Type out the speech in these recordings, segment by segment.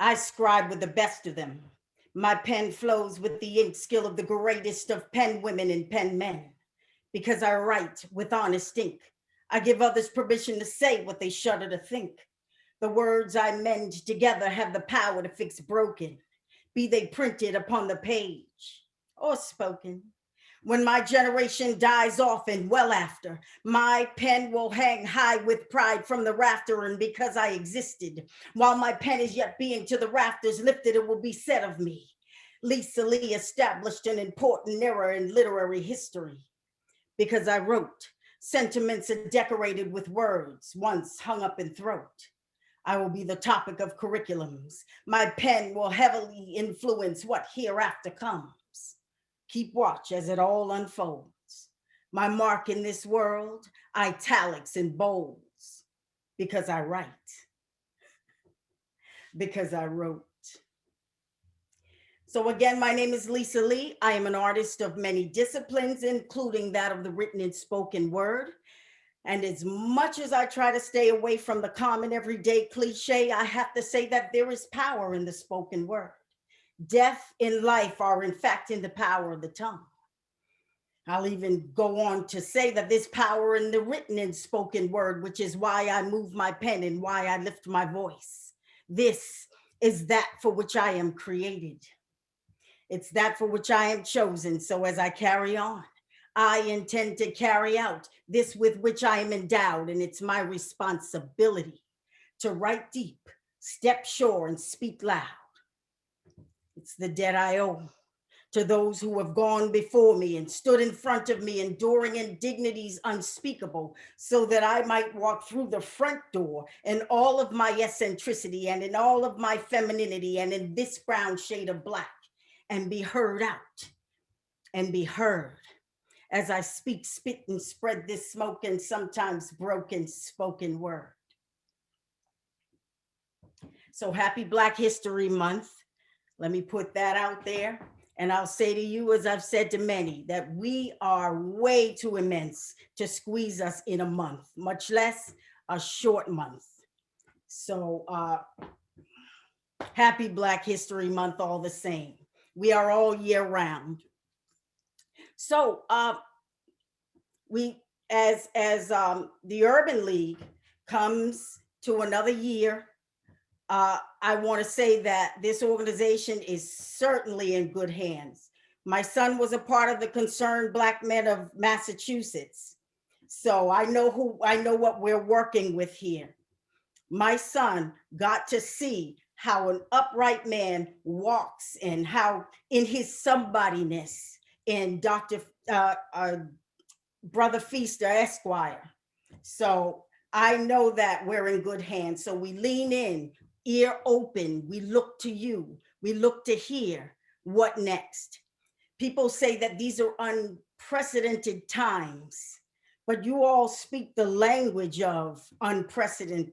I scribe with the best of them. My pen flows with the ink skill of the greatest of pen women and pen men. Because I write with honest ink, I give others permission to say what they shudder to think. The words I mend together have the power to fix broken, be they printed upon the page or spoken. When my generation dies off and well after, my pen will hang high with pride from the rafter, and because I existed, while my pen is yet being to the rafters lifted, it will be said of me, Lisa Lee established an important era in literary history. Because I wrote, sentiments are decorated with words once hung up in throat. I will be the topic of curriculums. My pen will heavily influence what hereafter comes. Keep watch as it all unfolds. My mark in this world, italics and bolds, because I write, because I wrote. So again, my name is Lisa Lee. I am an artist of many disciplines, including that of the written and spoken word. And as much as I try to stay away from the common everyday cliche, I have to say that there is power in the spoken word. Death and life are in fact in the power of the tongue. I'll even go on to say that there's power in the written and spoken word, which is why I move my pen and why I lift my voice. This is that for which I am created. It's that for which I am chosen. So as I carry on, I intend to carry out this with which I am endowed, and it's my responsibility to write deep, step sure, and speak loud. It's the debt I owe to those who have gone before me and stood in front of me, enduring indignities unspeakable, so that I might walk through the front door in all of my eccentricity and in all of my femininity and in this brown shade of black, and be heard out and be heard as I speak, spit, and spread this smoke and sometimes broken spoken word. So happy Black History Month. Let me put that out there. And I'll say to you, as I've said to many, that we are way too immense to squeeze us in a month, much less a short month. So happy Black History Month all the same. We are all year round. So we, as the Urban League comes to another year, I want to say that this organization is certainly in good hands. My son was a part of the Concerned Black Men of Massachusetts, so I know what we're working with here. My son got to see how an upright man walks and how in his somebodyness in Dr. Brother Feaster Esquire. So I know that we're in good hands. So we lean in, ear open. We look to you. We look to hear what next. People say that these are unprecedented times, but you all speak the language of unprecedented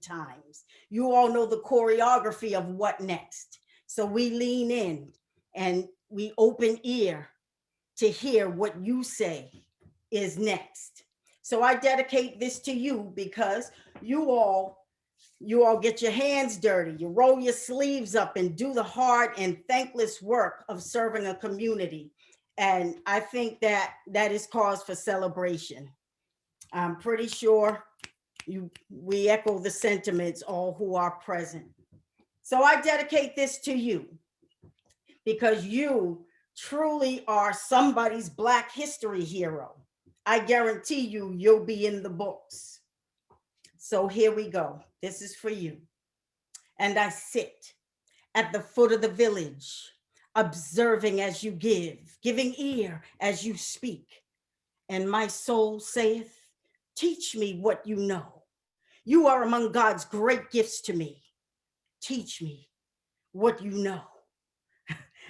times. You all know the choreography of what next. So we lean in and we open ear to hear what you say is next. So I dedicate this to you because you all get your hands dirty, you roll your sleeves up and do the hard and thankless work of serving a community. And I think that is cause for celebration. I'm pretty sure we echo the sentiments, all who are present. So I dedicate this to you because you truly are somebody's Black history hero. I guarantee you'll be in the books. So here we go. This is for you. And I sit at the foot of the village, observing as you give, giving ear as you speak. And my soul saith, teach me what you know. You are among God's great gifts to me. Teach me what you know.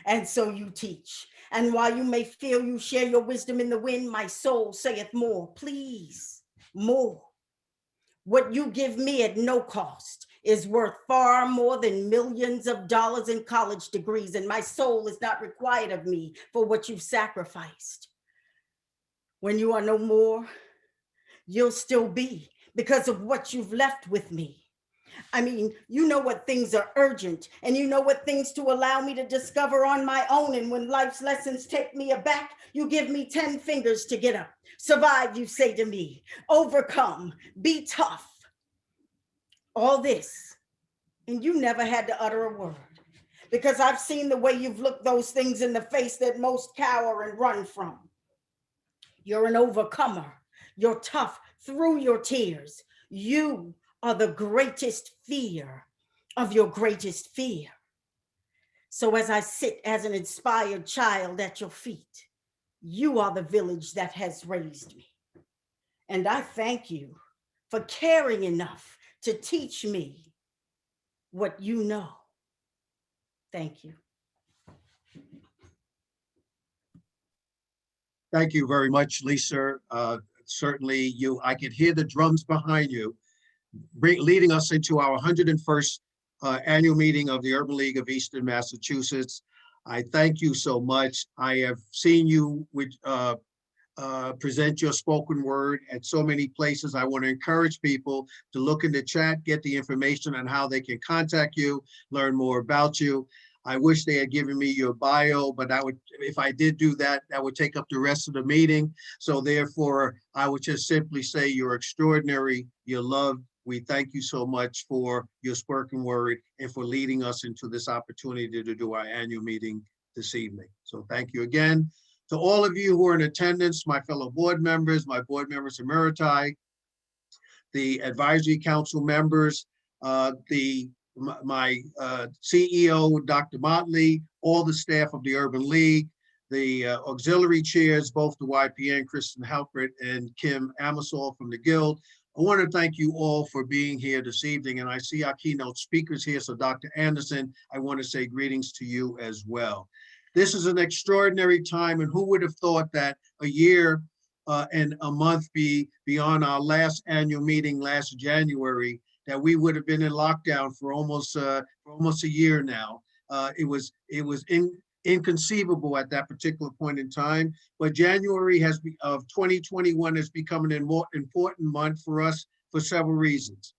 And so you teach. And while you may feel you share your wisdom in the wind, my soul saith more, please, more. What you give me at no cost is worth far more than millions of dollars in college degrees, and my soul is not required of me for what you've sacrificed. When you are no more, you'll still be because of what you've left with me. I mean, you know what things are urgent, and you know what things to allow me to discover on my own. And when life's lessons take me aback, you give me 10 fingers to get up. Survive, you say to me. Overcome, be tough. All this, and you never had to utter a word. Because I've seen the way you've looked those things in the face that most cower and run from. You're an overcomer. You're tough through your tears. You are the greatest fear of your greatest fear. So as I sit as an inspired child at your feet, you are the village that has raised me. And I thank you for caring enough to teach me what you know. Thank you. Thank you very much, Lisa. Certainly, I could hear the drums behind you, leading us into our 101st annual meeting of the Urban League of Eastern Massachusetts. I thank you so much. I have seen you present your spoken word at so many places. I want to encourage people to look in the chat, get the information on how they can contact you, learn more about you. I wish they had given me your bio, but if I did do that, that would take up the rest of the meeting. So therefore, I would just simply say you're extraordinary, you're loved. We thank you so much for your spoken word and for leading us into this opportunity to do our annual meeting this evening. So thank you again. To all of you who are in attendance, my fellow board members, my board members emeriti, the advisory council members, my CEO, Dr. Motley, all the staff of the Urban League, the auxiliary chairs, both the YPN, Kristen Halpert and Kim Amasol from the Guild. I want to thank you all for being here this evening, and I see our keynote speakers here. So Dr. Anderson, I want to say greetings to you as well. This is an extraordinary time, and who would have thought that a year and a month beyond our last annual meeting last January, that we would have been in lockdown for almost a year now. It was inconceivable at that particular point in time, but January of 2021 has become an important month for us for several reasons.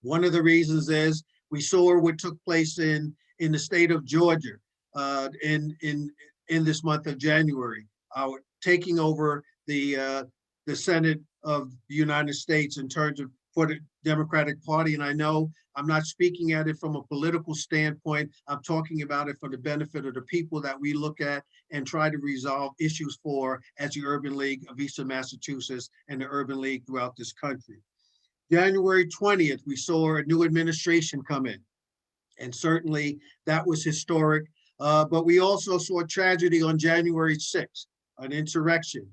One of the reasons is we saw what took place in the state of Georgia in this month of January, our taking over the Senate of the United States in terms of for the Democratic Party. And I know I'm not speaking at it from a political standpoint. I'm talking about it for the benefit of the people that we look at and try to resolve issues for as the Urban League of Eastern Massachusetts and the Urban League throughout this country. January 20th, we saw a new administration come in. And certainly that was historic. But we also saw tragedy on January 6th, an insurrection,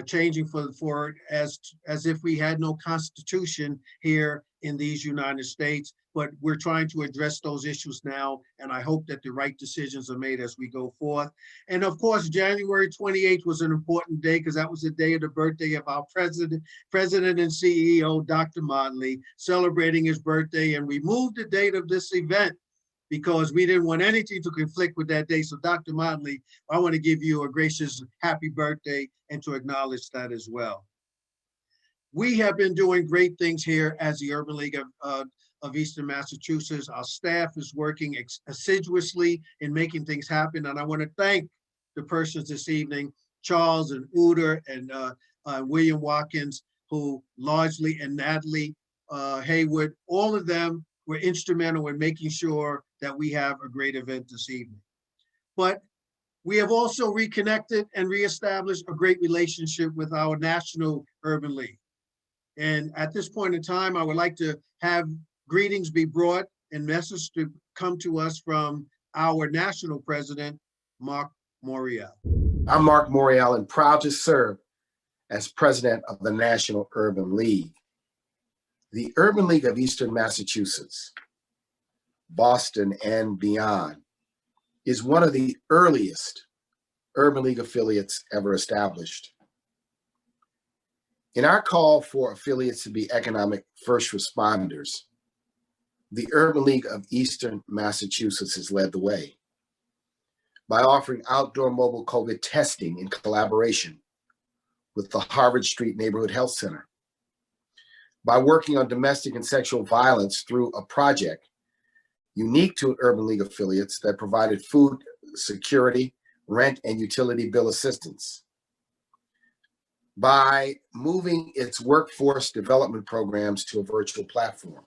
changing for as if we had no constitution here in these United States, but we're trying to address those issues now, and I hope that the right decisions are made as we go forth. And of course, January 28th was an important day because that was the day of the birthday of our president and CEO, Dr. Motley, celebrating his birthday, and we moved the date of this event because we didn't want anything to conflict with that day. So Dr. Motley, I want to give you a gracious happy birthday and to acknowledge that as well. We have been doing great things here as the Urban League of Eastern Massachusetts. Our staff is working assiduously in making things happen. And I want to thank the persons this evening, Charles and Uda and William Watkins, who largely, and Natalie Haywood, all of them were instrumental in making sure that we have a great event this evening. But we have also reconnected and reestablished a great relationship with our National Urban League. And at this point in time, I would like to have greetings be brought and message to come to us from our national president, Mark Morial. I'm Mark Morial and proud to serve as president of the National Urban League. The Urban League of Eastern Massachusetts, Boston and beyond, is one of the earliest Urban League affiliates ever established. In our call for affiliates to be economic first responders, the Urban League of Eastern Massachusetts has led the way by offering outdoor mobile COVID testing in collaboration with the Harvard Street Neighborhood Health Center, By working on domestic and sexual violence through a project unique to Urban League affiliates that provided food security, rent, and utility bill assistance. By moving its workforce development programs to a virtual platform.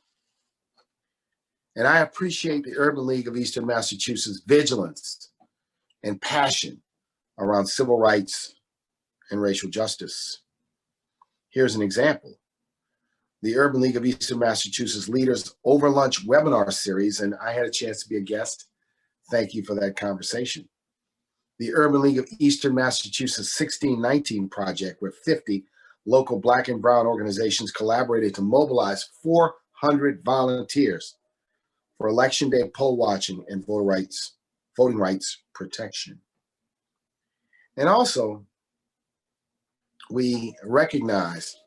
And I appreciate the Urban League of Eastern Massachusetts' vigilance and passion around civil rights and racial justice. Here's an example. The Urban League of Eastern Massachusetts Leaders Over Lunch webinar series, and I had a chance to be a guest. Thank you for that conversation. The Urban League of Eastern Massachusetts 1619 project, where 50 local Black and Brown organizations collaborated to mobilize 400 volunteers for Election Day poll watching and voting rights protection. And also, we recognize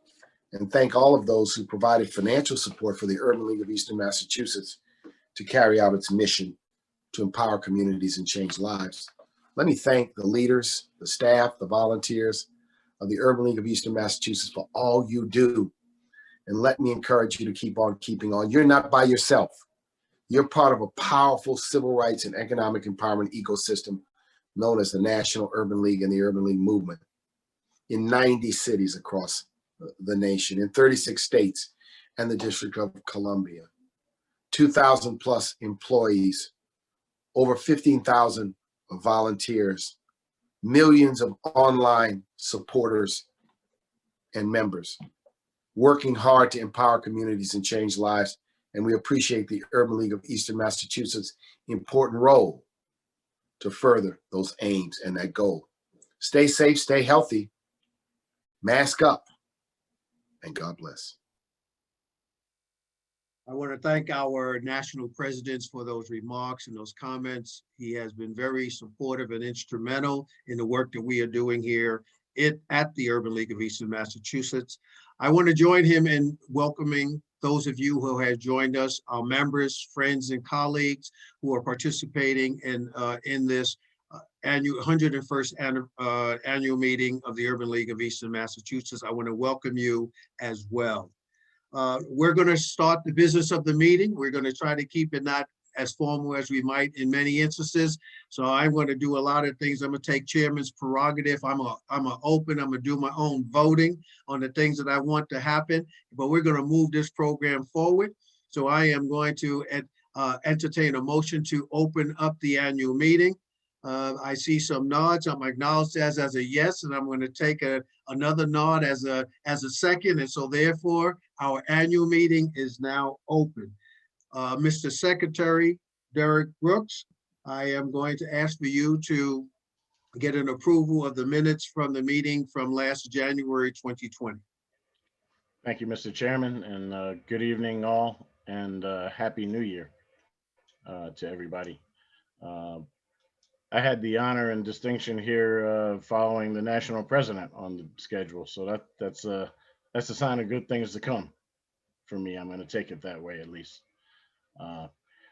and thank all of those who provided financial support for the Urban League of Eastern Massachusetts to carry out its mission to empower communities and change lives. Let me thank the leaders, the staff, the volunteers of the Urban League of Eastern Massachusetts for all you do. And let me encourage you to keep on keeping on. You're not by yourself. You're part of a powerful civil rights and economic empowerment ecosystem known as the National Urban League and the Urban League movement in 90 cities across the nation, in 36 states and the District of Columbia. 2,000 plus employees, over 15,000 volunteers, millions of online supporters and members, working hard to empower communities and change lives. And we appreciate the Urban League of Eastern Massachusetts' important role to further those aims and that goal. Stay safe, stay healthy, mask up, and God bless. I want to thank our national presidents for those remarks and those comments. He has been very supportive and instrumental in the work that we are doing here at the Urban League of Eastern Massachusetts. I want to join him in welcoming those of you who have joined us, our members, friends, and colleagues who are participating in this annual 101st annual meeting of the Urban League of Eastern Massachusetts. I want to welcome you as well. We're going to start the business of the meeting. We're going to try to keep it not as formal as we might in many instances. So I'm going to do a lot of things. I'm going to take chairman's prerogative. I'm going to do my own voting on the things that I want to happen, but we're going to move this program forward. So I am going to entertain a motion to open up the annual meeting. I see some nods. I'm acknowledged as a yes, and I'm going to take another nod as a second. And so therefore, our annual meeting is now open. Mr. Secretary Derek Brooks, I am going to ask for you to get an approval of the minutes from the meeting from last January 2020. Thank you, Mr. Chairman, and good evening all, and Happy New Year to everybody. I had the honor and distinction here following the national president on the schedule, so that's a sign of good things to come for me. I'm going to take it that way, at least.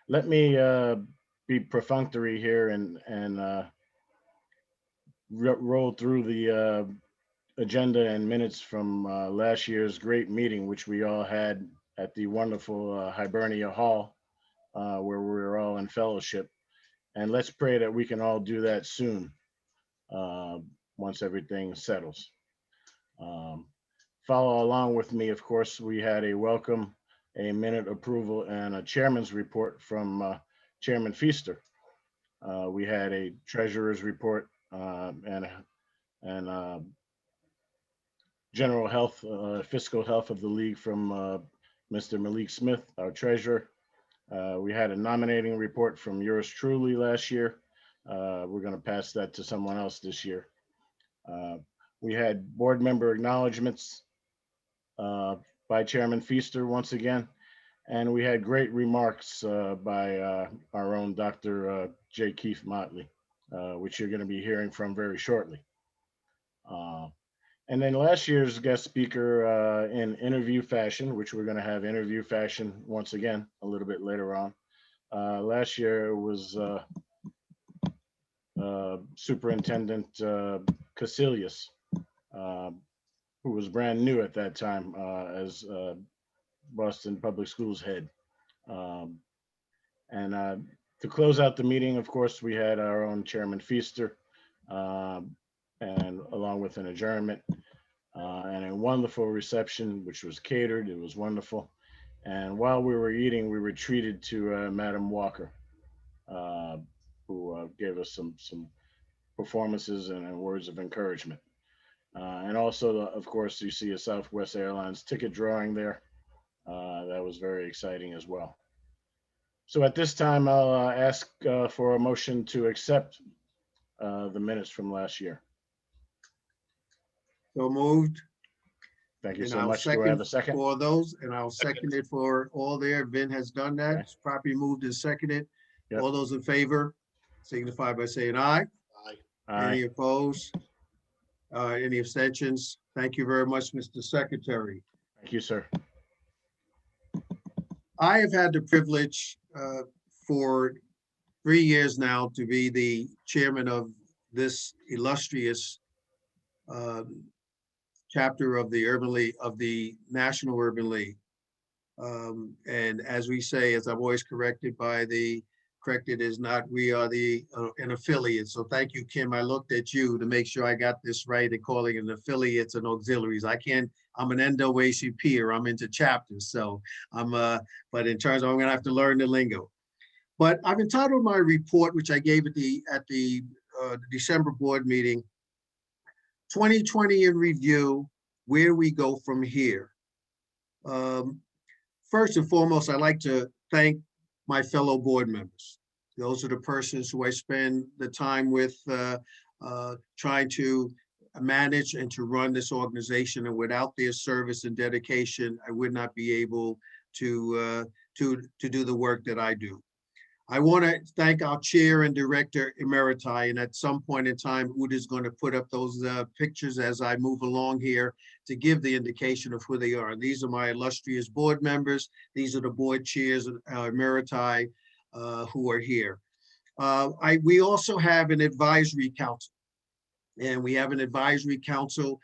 Let me be perfunctory here and roll through the agenda and minutes from last year's great meeting, which we all had at the wonderful Hibernia Hall, where we were all in fellowship. And let's pray that we can all do that soon, once everything settles. Follow along with me, of course. We had a welcome, a minute approval, and a chairman's report from Chairman Feaster. We had a treasurer's report and general health, fiscal health of the league from Mr. Malik Smith, our treasurer. We had a nominating report from yours truly last year. We're going to pass that to someone else this year. We had board member acknowledgements by Chairman Feaster once again, and we had great remarks by our own Dr. J. Keith Motley, which you're going to be hearing from very shortly. And then last year's guest speaker in interview fashion, which we're going to have interview fashion once again a little bit later on. Last year was Superintendent Casilius, who was brand new at that time as Boston Public Schools head. Um, and to close out the meeting, of course, we had our own Chairman Feaster, and along with an adjournment and a wonderful reception, which was catered. It was wonderful. And while we were eating, we were treated to Madam Walker, uh, who gave us some performances and words of encouragement. And also, of course, you see a Southwest Airlines ticket drawing there. That was very exciting as well. So at this time, I'll ask for a motion to accept the minutes from last year. So moved. Thank you And so I'll much. Do I have a second? for those, and I'll second it for all there. Vin has done that. Okay. It's properly moved and seconded. Yep. All those in favor signify by saying aye. Any Aye. opposed? Any abstentions? Thank you very much, Mr. Secretary. Thank you, sir. I have had the privilege for 3 years now to be the chairman of this illustrious chapter of the Urban League, of the National Urban League. And as we say, as I'm always corrected, is not, we are an affiliate. So thank you, Kim. I looked at you to make sure I got this right and calling it affiliates and auxiliaries. I'm an NAACP, or I'm into chapters. So but in terms of, I'm gonna have to learn the lingo. But I've entitled my report, which I gave at the December board meeting, 2020 in review, where we go from here. First and foremost, I'd like to thank my fellow board members. Those are the persons who I spend the time with trying to manage and to run this organization. And without their service and dedication, I would not be able to do the work that I do. I want to thank our chair and director emeriti, and at some point in time, Uda is going to put up those pictures as I move along here to give the indication of who they are. These are my illustrious board members. These are the board chairs and emeriti who are here. We also have an advisory council, and we have an advisory council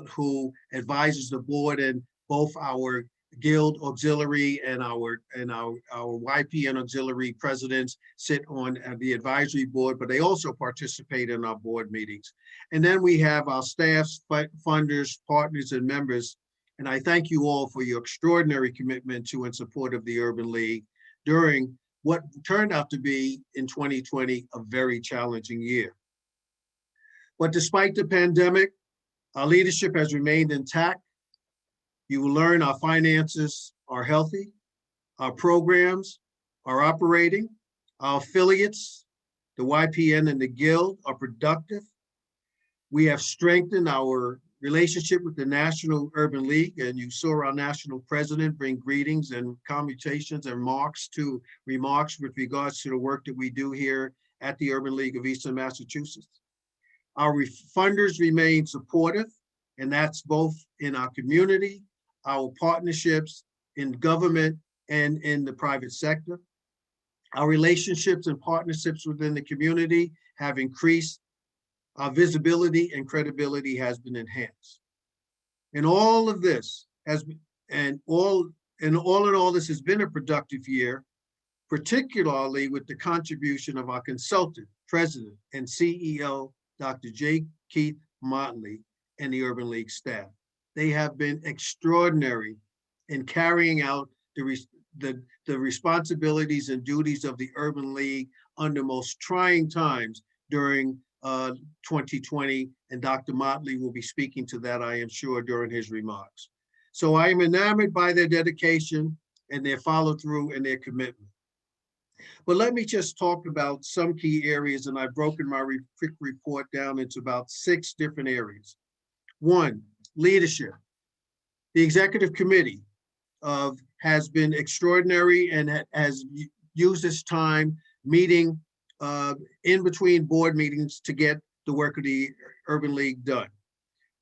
who advises the board, and both our Guild auxiliary and our YPN auxiliary presidents sit on the advisory board, but they also participate in our board meetings. And then we have our staffs, funders, partners, and members. And I thank you all for your extraordinary commitment to and support of the Urban League during what turned out to be, in 2020, a very challenging year. But despite the pandemic, our leadership has remained intact. You will learn our finances are healthy, our programs are operating, our affiliates, the YPN and the Guild, are productive. We have strengthened our relationship with the National Urban League, and you saw our national president bring greetings and commutations and remarks with regards to the work that we do here at the Urban League of Eastern Massachusetts. Our funders remain supportive, and that's both in our community, our partnerships in government, and in the private sector. Our relationships and partnerships within the community have increased. Our visibility and credibility has been enhanced. And all of this has been, all in all, this has been a productive year, particularly with the contribution of our consultant, president, and CEO, Dr. J. Keith Motley, and the Urban League staff. They have been extraordinary in carrying out the responsibilities and duties of the Urban League under most trying times during 2020, and Dr. Motley will be speaking to that, I am sure, during his remarks. So I am enamored by their dedication and their follow through and their commitment. But let me just talk about some key areas, and I've broken my quick report down into about 6 different areas. 1, leadership. The executive committee has been extraordinary and has used this time meeting in between board meetings to get the work of the Urban League done.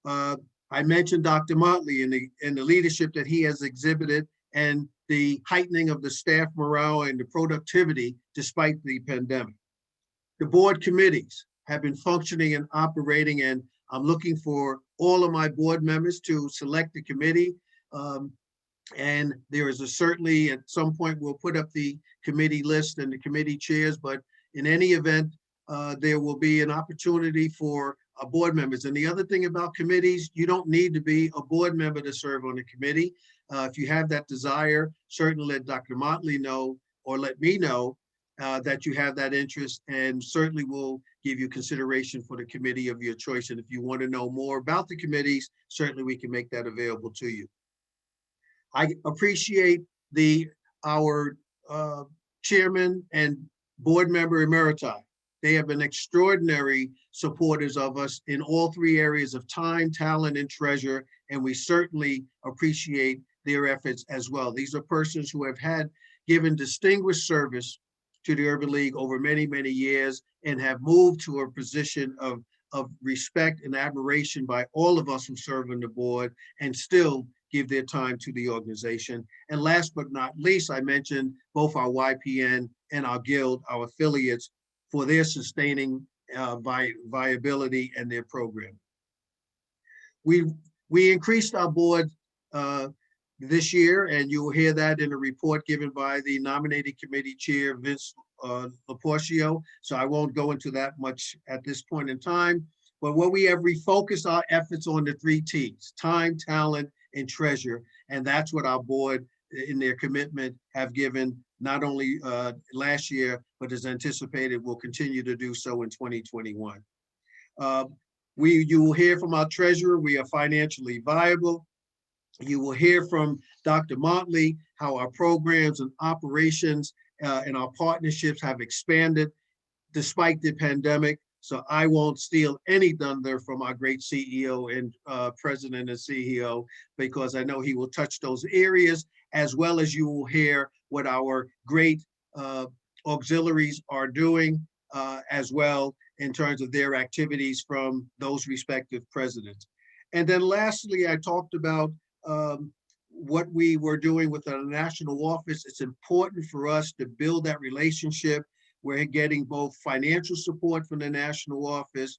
I mentioned Dr. Motley and the leadership that he has exhibited and the heightening of the staff morale and the productivity despite the pandemic. The board committees have been functioning and operating, and I'm looking for all of my board members to select the committee And there is certainly at some point we'll put up the committee list and the committee chairs, but in any event, there will be an opportunity for board members. And the other thing about committees, you don't need to be a board member to serve on a committee. If you have that desire, certainly let Dr. Motley know or let me know that you have that interest, and certainly will give you consideration for the committee of your choice. And if you want to know more about the committees, certainly we can make that available to you. I appreciate our chairman and board member emeriti. They have been extraordinary supporters of us in all three areas of time, talent, and treasure, and we certainly appreciate their efforts as well. These are persons who have given distinguished service to the Urban League over many, many years and have moved to a position of respect and admiration by all of us who serve on the board and still give their time to the organization. And last but not least, I mentioned both our YPN and our Guild, our affiliates, for their sustaining viability and their program. We increased our board this year, and you will hear that in a report given by the nominating committee chair, Vince Laporcio. So I won't go into that much at this point in time. But what we have refocused our efforts on the 3 T's: time, talent, and treasure. And that's what our board in their commitment have given not only last year, but as anticipated will continue to do so in 2021. You will hear from our treasurer, we are financially viable. You will hear from Dr. Motley how our programs and operations and our partnerships have expanded despite the pandemic. So I won't steal any thunder from our great CEO and president and CEO, because I know he will touch those areas, as well as you will hear what our great auxiliaries are doing as well in terms of their activities from those respective presidents. And then lastly, I talked about what we were doing with our national office. It's important for us to build that relationship. We're getting both financial support from the national office.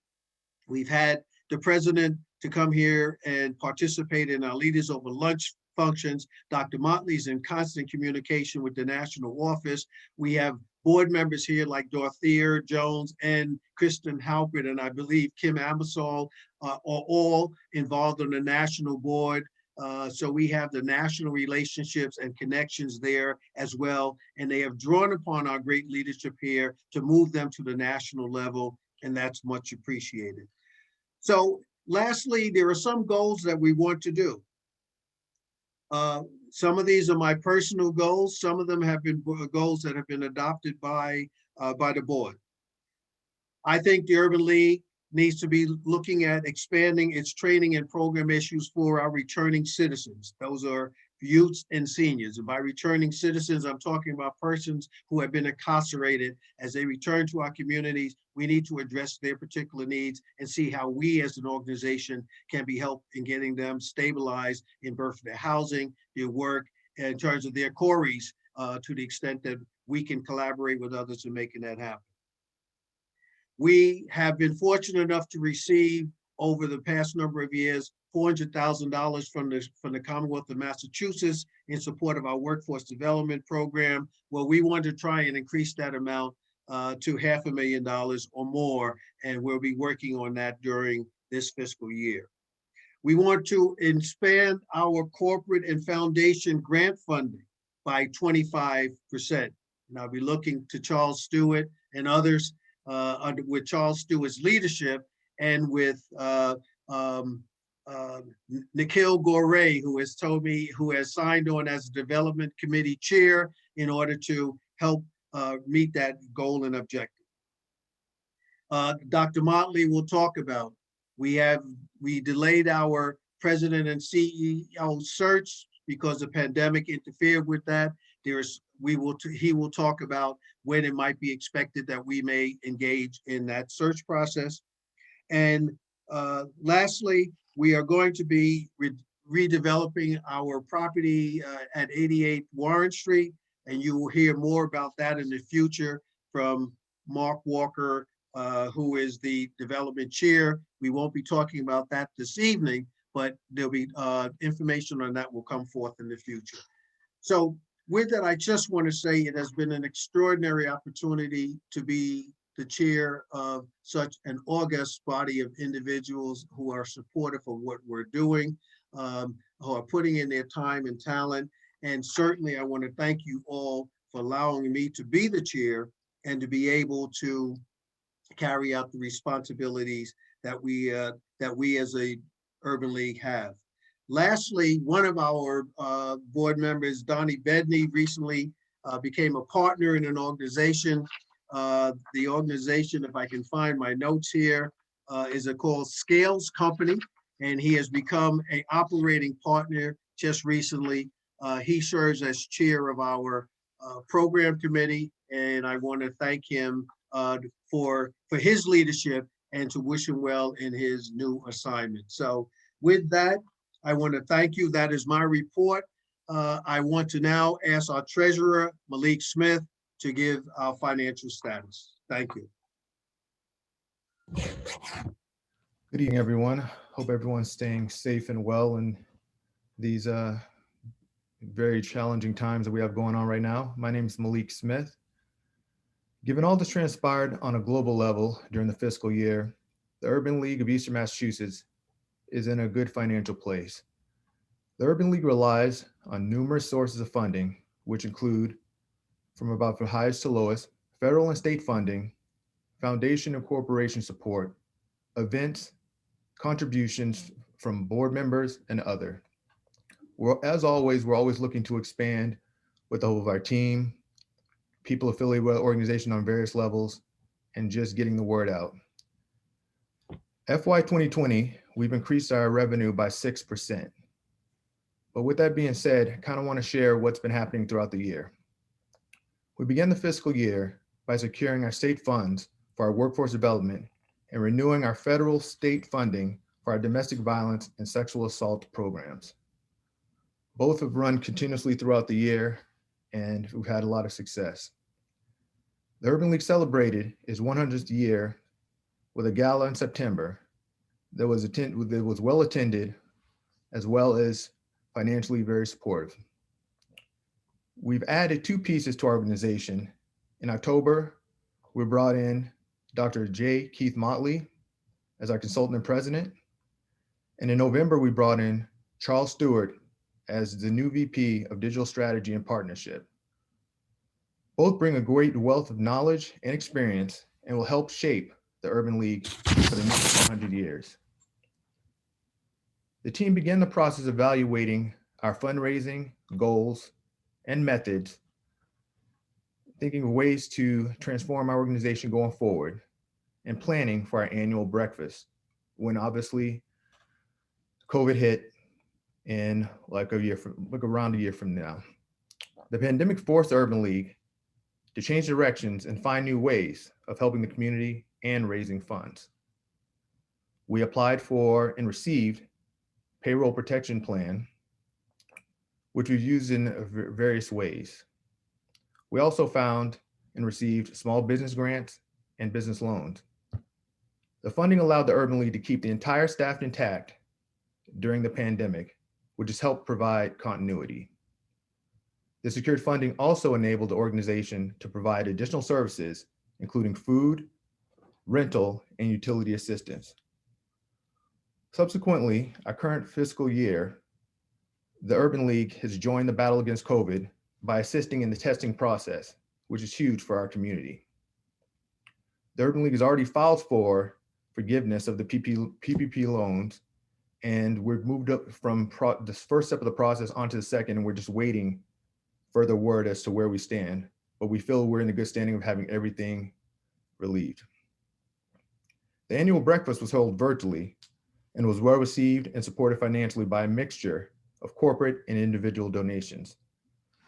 We've had the president to come here and participate in our Leaders Over Lunch functions. Dr. Motley's in constant communication with the national office. We have board members here like Dorothea Jones and Kristen Halpert, and I believe Kim Amasol are all involved on the national board. So we have the national relationships and connections there as well. And they have drawn upon our great leadership here to move them to the national level, and that's much appreciated. So lastly, there are some goals that we want to do. Some of these are my personal goals. Some of them have been goals that have been adopted by the board. I think the Urban League needs to be looking at expanding its training and program issues for our returning citizens. Those are youths and seniors. And by returning citizens, I'm talking about persons who have been incarcerated. As they return to our communities, we need to address their particular needs and see how we as an organization can be helped in getting them stabilized in both their housing, their work, and in terms of their quarries, to the extent that we can collaborate with others in making that happen. We have been fortunate enough to receive over the past number of years $400,000 from the Commonwealth of Massachusetts in support of our workforce development program. Well, we want to try and increase that amount to $500,000 or more, and we'll be working on that during this fiscal year. We want to expand our corporate and foundation grant funding by 25%. And I'll be looking to Charles Stewart and others with Charles Stewart's leadership, and with Nikhil Gore, who has signed on as development committee chair in order to help meet that goal and objective. Dr. Motley will talk about, we delayed our president and CEO search because the pandemic interfered with that. He will talk about when it might be expected that we may engage in that search process. And lastly, we are going to be redeveloping our property at 88 Warren Street, and you will hear more about that in the future from Mark Walker, who is the development chair. We won't be talking about that this evening, but there'll be information on that will come forth in the future. So with that, I just want to say it has been an extraordinary opportunity to be the chair of such an august body of individuals who are supportive of what we're doing, who are putting in their time and talent. And certainly I want to thank you all for allowing me to be the chair and to be able to carry out the responsibilities that we as a Urban League have. Lastly, one of our board members, Donnie Bedney, recently became a partner in an organization. The organization, if I can find my notes here, is called Scales Company, and he has become an operating partner just recently. He serves as chair of our program committee, and I want to thank him for his leadership and to wish him well in his new assignment. So with that, I want to thank you. That is my report. I want to now ask our treasurer, Malik Smith, to give our financial status. Thank you. Good evening, everyone. Hope everyone's staying safe and well in these very challenging times that we have going on right now. My name is Malik Smith. Given all that's transpired on a global level during the fiscal year, the Urban League of Eastern Massachusetts is in a good financial place. The Urban League relies on numerous sources of funding, which include, from about the highest to lowest, federal and state funding, foundation and corporation support, events, contributions from board members, and other. As always, we're always looking to expand with the help of our team, people affiliated with the organization on various levels, and just getting the word out. FY 2020, we've increased our revenue by 6%. But with that being said, I kind of want to share what's been happening throughout the year. We began the fiscal year by securing our state funds for our workforce development and renewing our federal state funding for our domestic violence and sexual assault programs. Both have run continuously throughout the year, and we've had a lot of success. The Urban League celebrated its 100th year with a gala in September that was well attended, as well as financially very supportive. We've added 2 pieces to our organization. In October, we brought in Dr. J. Keith Motley as our consultant and president. And in November, we brought in Charles Stewart as the new VP of Digital Strategy and Partnership. Both bring a great wealth of knowledge and experience and will help shape the Urban League for the next 100 years. The team began the process of evaluating our fundraising goals and methods, thinking of ways to transform our organization going forward, and planning for our annual breakfast when obviously COVID hit in around a year from now. The pandemic forced the Urban League to change directions and find new ways of helping the community and raising funds. We applied for and received payroll protection plan, which we've used in various ways. We also found and received small business grants and business loans. The funding allowed the Urban League to keep the entire staff intact during the pandemic, which has helped provide continuity. The secured funding also enabled the organization to provide additional services, including food, rental, and utility assistance. Subsequently, our current fiscal year, the Urban League has joined the battle against COVID by assisting in the testing process, which is huge for our community. The Urban League has already filed for forgiveness of the PPP loans, and we've moved up from the first step of the process onto the second, and we're just waiting further word as to where we stand, but we feel we're in a good standing of having everything relieved. The annual breakfast was held virtually and was well received and supported financially by a mixture of corporate and individual donations.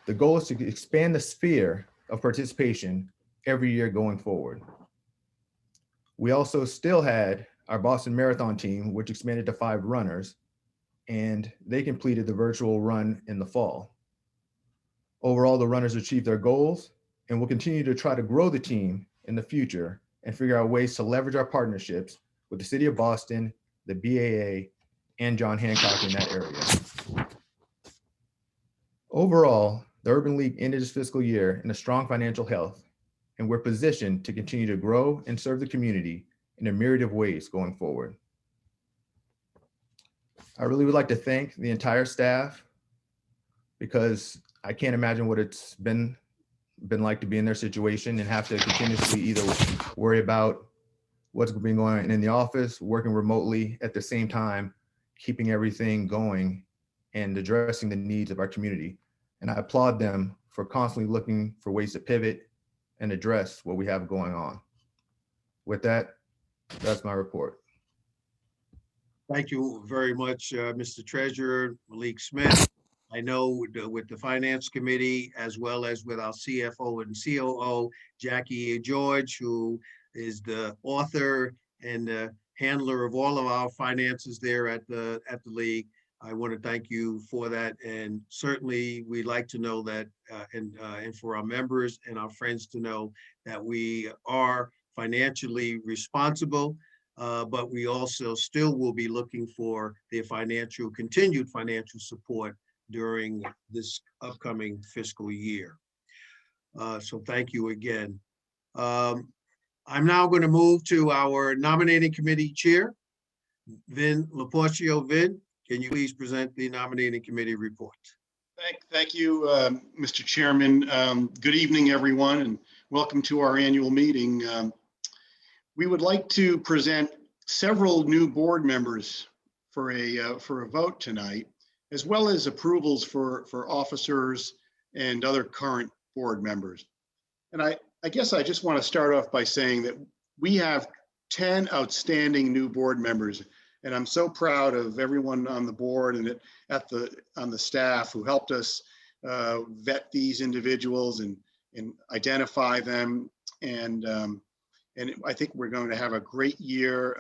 The goal is to expand the sphere of participation every year going forward. We also still had our Boston Marathon team, which expanded to 5 runners, and they completed the virtual run in the fall. Overall, the runners achieved their goals, and we'll continue to try to grow the team in the future and figure out ways to leverage our partnerships with the City of Boston, the BAA, and John Hancock in that area. Overall, the Urban League ended its fiscal year in a strong financial health, and we're positioned to continue to grow and serve the community in a myriad of ways going forward. I really would like to thank the entire staff, because I can't imagine what it's been like to be in their situation and have to continuously either worry about what's been going on in the office, working remotely, at the same time, keeping everything going and addressing the needs of our community. And I applaud them for constantly looking for ways to pivot and address what we have going on. With that, that's my report. Thank you very much, Mr. Treasurer, Malik Smith. I know with the Finance Committee, as well as with our CFO and COO, Jackie George, who is the author and the handler of all of our finances there at the League. I want to thank you for that. And certainly we'd like to know that, and for our members and our friends to know that we are financially responsible, but we also still will be looking for their continued financial support during this upcoming fiscal year. So thank you again. I'm now going to move to our nominating committee chair, Vin Laporcio. Vin, can you please present the nominating committee report? Thank you, Mr. Chairman. Good evening, everyone, and welcome to our annual meeting. We would like to present several new board members for a vote tonight, as well as approvals for officers and other current board members. And I guess I just want to start off by saying that we have 10 outstanding new board members, and I'm so proud of everyone on the board and on the staff who helped us vet these individuals and identify them. And I think we're going to have a great year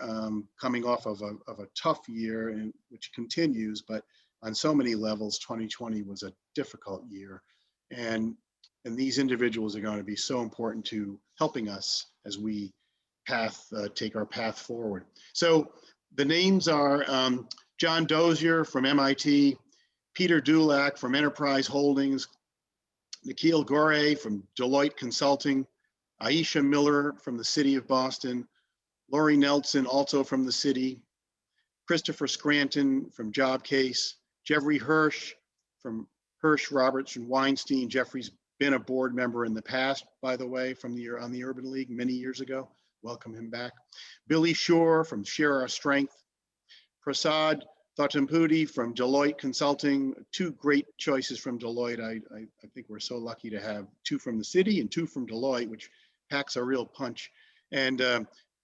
coming off of a tough year, and which continues, but on so many levels, 2020 was a difficult year. And these individuals are going to be so important to helping us as we take our path forward. So the names are John Dozier from MIT, Peter Dulac from Enterprise Holdings, Nikhil Gore from Deloitte Consulting, Aisha Miller from the City of Boston, Lori Nelson also from the city, Christopher Scranton from Jobcase, Jeffrey Hirsch from Hirsch, Roberts, and Weinstein. Jeffrey's been a board member in the past, by the way, on the Urban League many years ago. Welcome him back. Billy Shore from Share Our Strength, Prasad Thatampudi from Deloitte Consulting. Two great choices from Deloitte. I think we're so lucky to have two from the city and two from Deloitte, which packs a real punch. And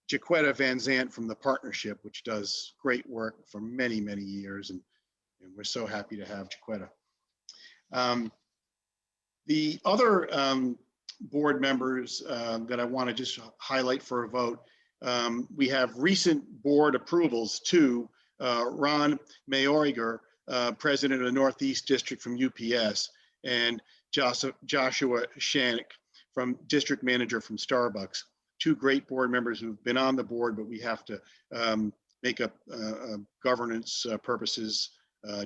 Jaquetta Van Zant from the partnership, which does great work for many, many years. And we're so happy to have Jaquetta. The other board members that I want to just highlight for a vote, we have recent board approvals to Ron Mayorga, president of the Northeast District from UPS, and Joshua Shanik, from district manager from Starbucks. Two great board members who've been on the board, but we have to make up governance purposes,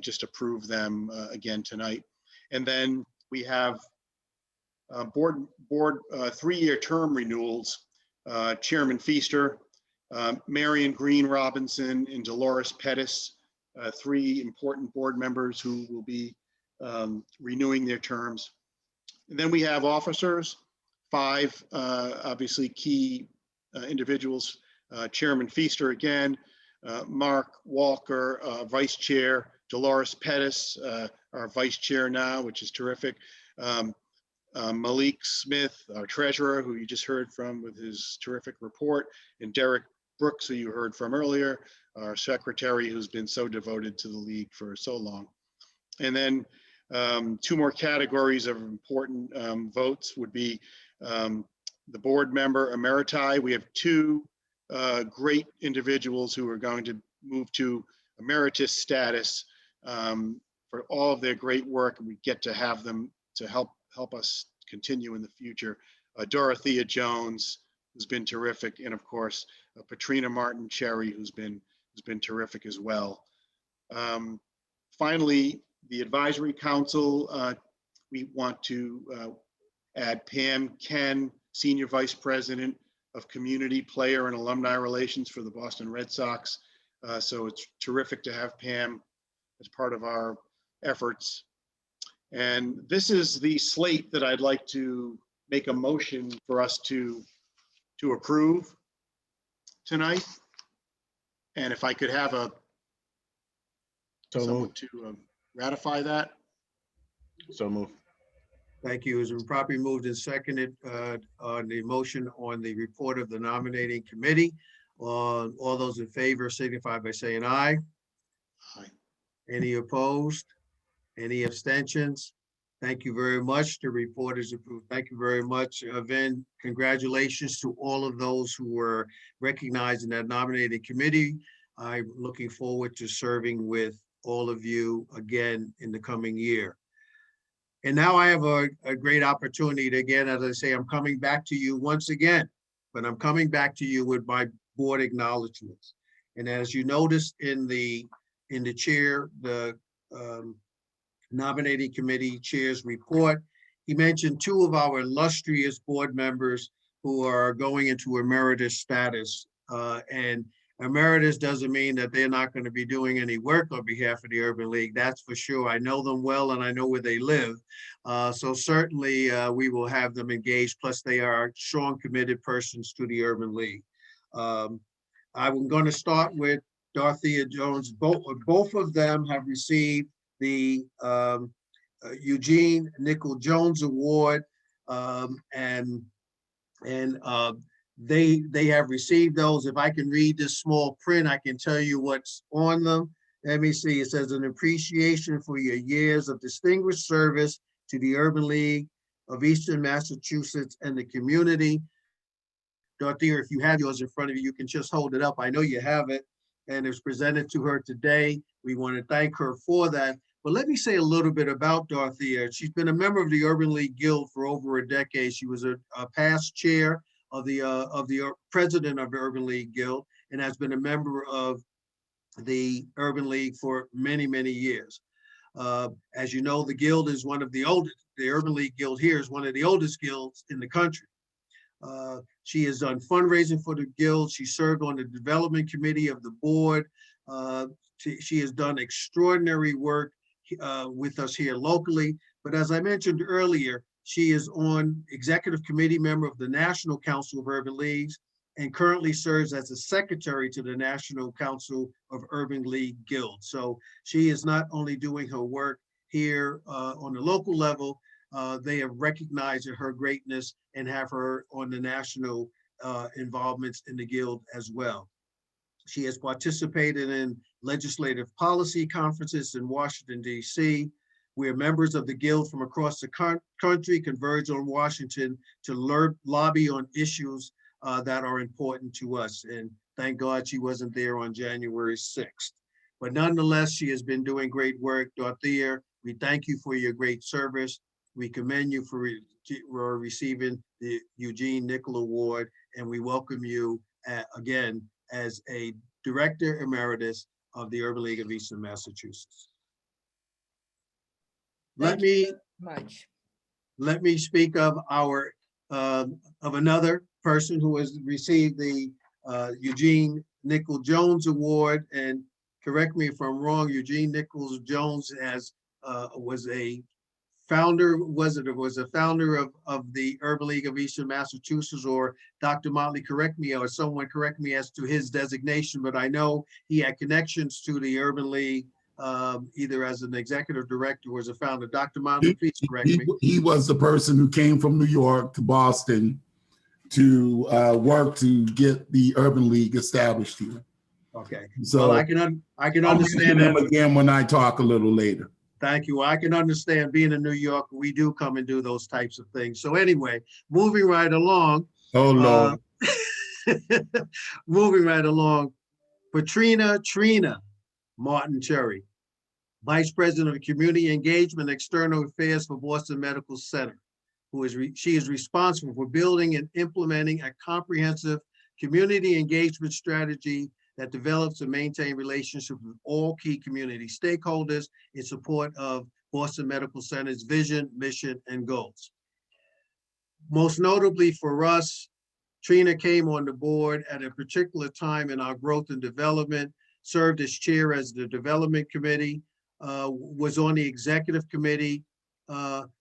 just approve them again tonight. And then we have board 3-year term renewals, Chairman Feaster, Marion Green Robinson, and Dolores Pettis, 3 important board members who will be renewing their terms. And then we have officers, 5 obviously key individuals, Chairman Feaster again, Mark Walker, Vice Chair, Dolores Pettis, our Vice Chair now, which is terrific. Malik Smith, our treasurer, who you just heard from with his terrific report, and Derek Brooks, who you heard from earlier, our secretary, who's been so devoted to the league for so long. And then 2 more categories of important votes would be the board member emeriti. We have 2 great individuals who are going to move to emeritus status for all of their great work, and we get to have them to help us continue in the future. Dorothea Jones, who's been terrific, and of course Patrina Martin Cherry, who's been terrific as well. Finally, the advisory council, we want to add Pam Ken, Senior Vice President of Community, Player, and Alumni Relations for the Boston Red Sox. So it's terrific to have Pam as part of our efforts. And this is the slate that I'd like to make a motion for us to approve tonight. And if I could have someone to ratify that. So move. Thank you. It's been properly moved and seconded on the motion on the report of the nominating committee. All those in favor signify by saying aye. Aye. Any opposed? Any abstentions? Thank you very much. The report is approved. Thank you very much, Vin. Congratulations to all of those who were recognized in that nominating committee. I'm looking forward to serving with all of you again in the coming year. And now I have a great opportunity to, again, as I say, I'm coming back to you once again, but I'm coming back to you with my board acknowledgements. And as you noticed in the chair, the nominating committee chair's report, he mentioned two of our illustrious board members who are going into emeritus status. And emeritus doesn't mean that they're not going to be doing any work on behalf of the Urban League. That's for sure. I know them well and I know where they live. So certainly we will have them engaged. Plus they are strong, committed persons to the Urban League. I'm going to start with Dorothea Jones. Both of them have received the Eugene Nickel Jones Award, and they have received those. If I can read this small print, I can tell you what's on them. Let me see. It says an appreciation for your years of distinguished service to the Urban League of Eastern Massachusetts and the community. Dorothea, if you have yours in front of you, you can just hold it up. I know you have it, and it's presented to her today. We want to thank her for that. But let me say a little bit about Dorothea. She's been a member of the Urban League Guild for over a decade. She was a past chair of the president of the Urban League Guild and has been a member of the Urban League for many, many years. As you know, the Guild is one of the oldest, the Urban League Guild here is one of the oldest guilds in the country. She has done fundraising for the Guild. She served on the development committee of the board. She has done extraordinary work with us here locally. But as I mentioned earlier, she is on executive committee member of the National Council of Urban Leagues and currently serves as a secretary to the National Council of Urban League Guilds. So she is not only doing her work here on the local level, they have recognized her greatness and have her on the national involvements in the Guild as well. She has participated in legislative policy conferences in Washington, D.C., where members of the Guild from across the country converge on Washington to lobby on issues that are important to us. And thank God she wasn't there on January 6th. But nonetheless, she has been doing great work. Dorothea, we thank you for your great service. We commend you for receiving the Eugene Nickel Award, and we welcome you again as a Director Emeritus of the Urban League of Eastern Massachusetts. Let me speak of our of another person who has received the Eugene Nickel Jones Award, and correct me if I'm wrong, Eugene Nichols Jones was a founder, was a founder of the Urban League of Eastern Massachusetts, or Dr. Motley, correct me, or someone correct me as to his designation, but I know he had connections to the Urban League, either as an executive director or as a founder. Dr. Motley, please correct me. He was the person who came from New York to Boston to work to get the Urban League established here. Okay, so well, I can understand that again when I talk a little later. Thank you. I can understand being in New York, we do come and do those types of things. So anyway, moving right along. Oh, Lord. Moving right along, Trina Martin Cherry, Vice President of Community Engagement and External Affairs for Boston Medical Center, she is responsible for building and implementing a comprehensive community engagement strategy that develops and maintains relationships with all key community stakeholders in support of Boston Medical Center's vision, mission, and goals. Most notably for us, Trina came on the board at a particular time in our growth and development, served as chair as the development committee, was on the executive committee,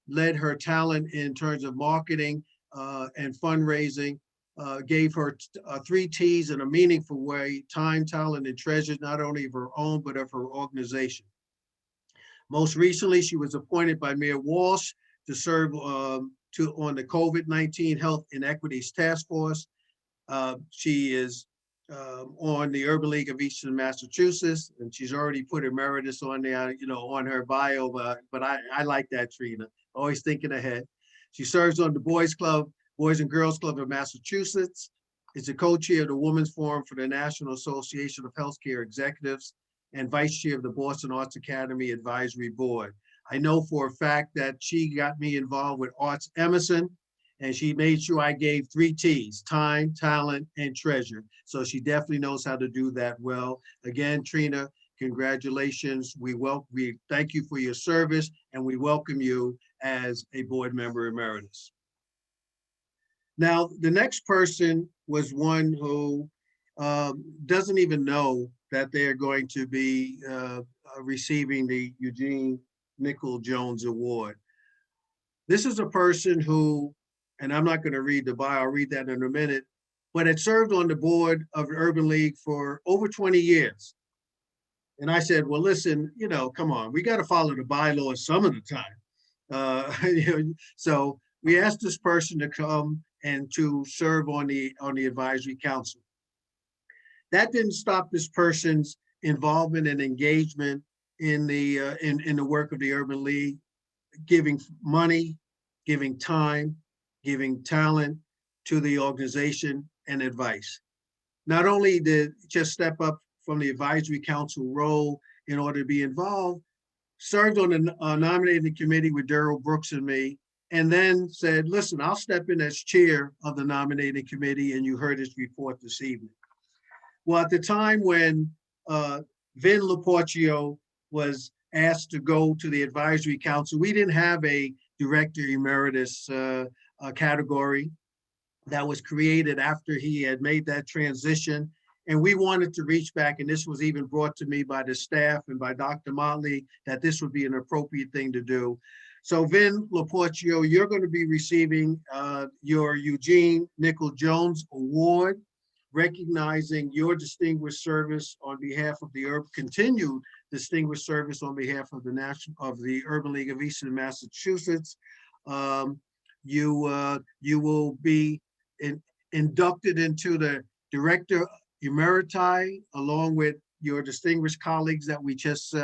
led her talent in terms of marketing and fundraising, gave her 3 T's in a meaningful way: time, talent, and treasure, not only of her own, but of her organization. Most recently, she was appointed by Mayor Walsh to serve on the COVID-19 Health Inequities Task Force. She is on the Urban League of Eastern Massachusetts, and she's already put emeritus on there, on her bio, but I like that, Trina, always thinking ahead. She serves on the Boys and Girls Club of Massachusetts, is the co-chair of the Women's Forum for the National Association of Healthcare Executives, and vice chair of the Boston Arts Academy Advisory Board. I know for a fact that she got me involved with Arts Emerson, and she made sure I gave 3 T's: time, talent, and treasure. So she definitely knows how to do that well. Again, Trina, congratulations. We thank you for your service, and we welcome you as a board member emeritus. Now, the next person was one who doesn't even know that they're going to be receiving the Eugene Nichol-Jones Award. This is a person who, and I'm not going to read the bio, I'll read that in a minute, but had served on the board of the Urban League for over 20 years. And I said, well, listen, come on, we got to follow the bylaws some of the time. So we asked this person to come and to serve on the advisory council. That didn't stop this person's involvement and engagement in the work of the Urban League, giving money, giving time, giving talent to the organization and advice. Not only did just step up from the advisory council role in order to be involved, served on the nominating committee with Daryl Brooks and me, and then said, listen, I'll step in as chair of the nominating committee, and you heard his report this evening. Well, at the time when Vin Laporcio was asked to go to the advisory council, we didn't have a director emeritus category that was created after he had made that transition. And we wanted to reach back, and this was even brought to me by the staff and by Dr. Motley, that this would be an appropriate thing to do. So Vin Laporcio, you're going to be receiving your Eugene Nichol-Jones Award, recognizing your distinguished service on behalf of the continued distinguished service on behalf of the Urban League of Eastern Massachusetts. You will be inducted into the Director Emeriti, along with your distinguished colleagues that we just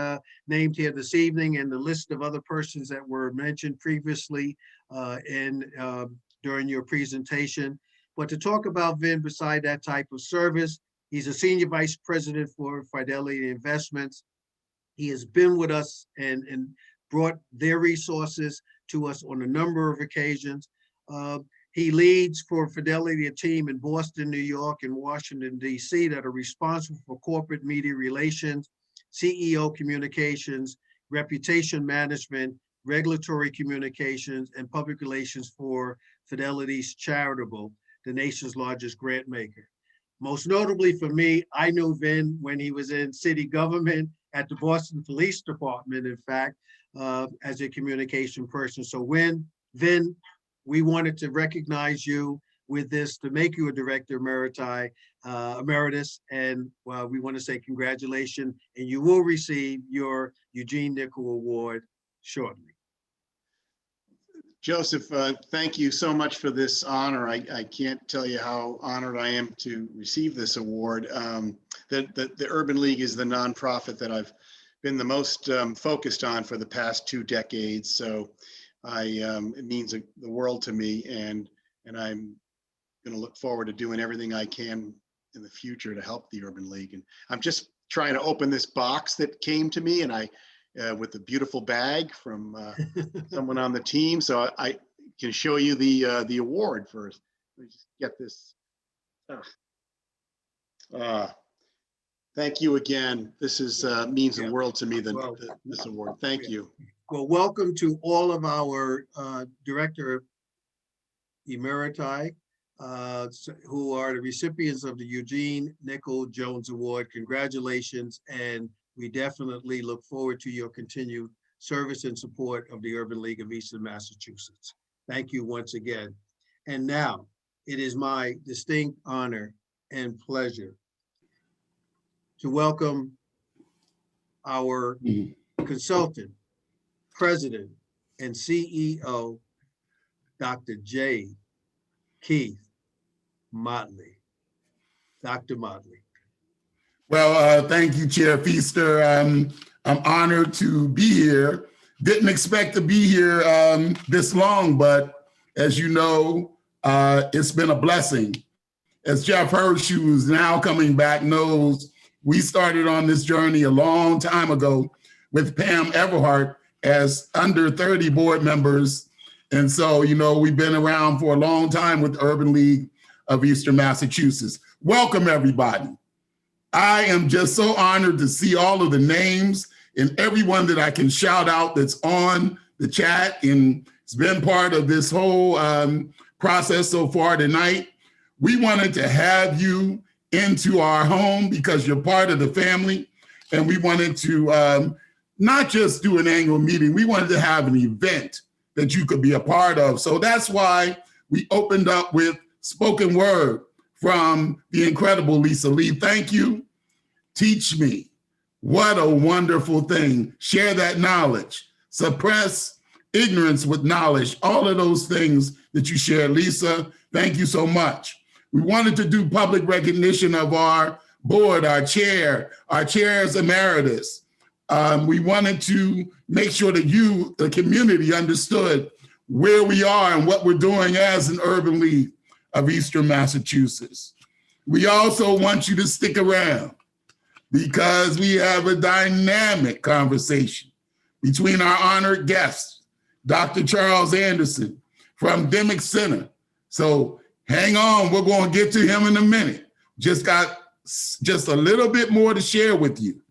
named here this evening, and the list of other persons that were mentioned previously during your presentation. But to talk about Vin, beside that type of service, he's a senior vice president for Fidelity Investments. He has been with us and brought their resources to us on a number of occasions. He leads for Fidelity a team in Boston, New York, and Washington, D.C. that are responsible for corporate media relations, CEO communications, reputation management, regulatory communications, and public relations for Fidelity's Charitable, the nation's largest grant maker. Most notably for me, I knew Vin when he was in city government at the Boston Police Department, in fact, as a communication person. So Vin, we wanted to recognize you with this to make you a Director Emeritus, and we want to say congratulations, and you will receive your Eugene Nichol Award shortly. Joseph, thank you so much for this honor. I can't tell you how honored I am to receive this award. The Urban League is the nonprofit that I've been the most focused on for the past 2 decades. So it means the world to me, and I'm going to look forward to doing everything I can in the future to help the Urban League. And I'm just trying to open this box that came to me, and with a beautiful bag from someone on the team, so I can show you the award first. Let me just get this. Thank you again. This is means the Yeah. world to me, Well, this award. Thank you. Well, welcome to all of our Director Emeriti, who are the recipients of the Eugene Nickel Jones Award. Congratulations, and we definitely look forward to your continued service and support of the Urban League of Eastern Massachusetts. Thank you once again. And now, it is my distinct honor and pleasure to welcome our consultant, President, and CEO, Dr. J. Keith Motley. Dr. Motley. Well, thank you, Chair Feaster. I'm honored to be here. Didn't expect to be here this long, but as you know, it's been a blessing. As Jeff Hirsch, who is now coming back, knows, we started on this journey a long time ago with Pam Everhart as under 30 board members. And so, you know, we've been around for a long time with the Urban League of Eastern Massachusetts. Welcome, everybody. I am just so honored to see all of the names and everyone that I can shout out that's on the chat and it's been part of this whole process so far tonight. We wanted to have you into our home because you're part of the family. And we wanted to not just do an annual meeting, we wanted to have an event that you could be a part of. So that's why we opened up with spoken word from the incredible Lisa Lee. Thank you. Teach me. What a wonderful thing. Share that knowledge. Suppress ignorance with knowledge. All of those things that you shared, Lisa. Thank you so much. We wanted to do public recognition of our board, our chairs emeritus. We wanted to make sure that you, the community, understood where we are and what we're doing as an Urban League of Eastern Massachusetts. We also want you to stick around because we have a dynamic conversation between our honored guest, Dr. Charles Anderson from Dimick Center. So hang on, we're going to get to him in a minute. Just a little bit more to share with you,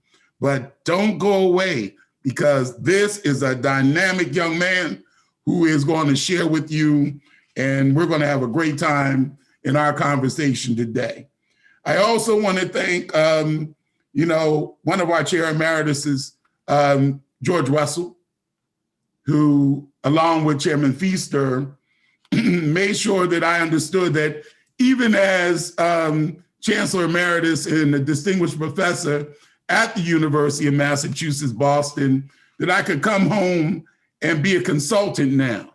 but don't go away because this is a dynamic young man who is going to share with you, and we're going to have a great time in our conversation today. I also want to thank, one of our chair emeritus's, George Russell, who, along with Chairman Feaster, made sure that I understood that even as Chancellor Emeritus and a distinguished professor at the University of Massachusetts, Boston, that I could come home and be a consultant now.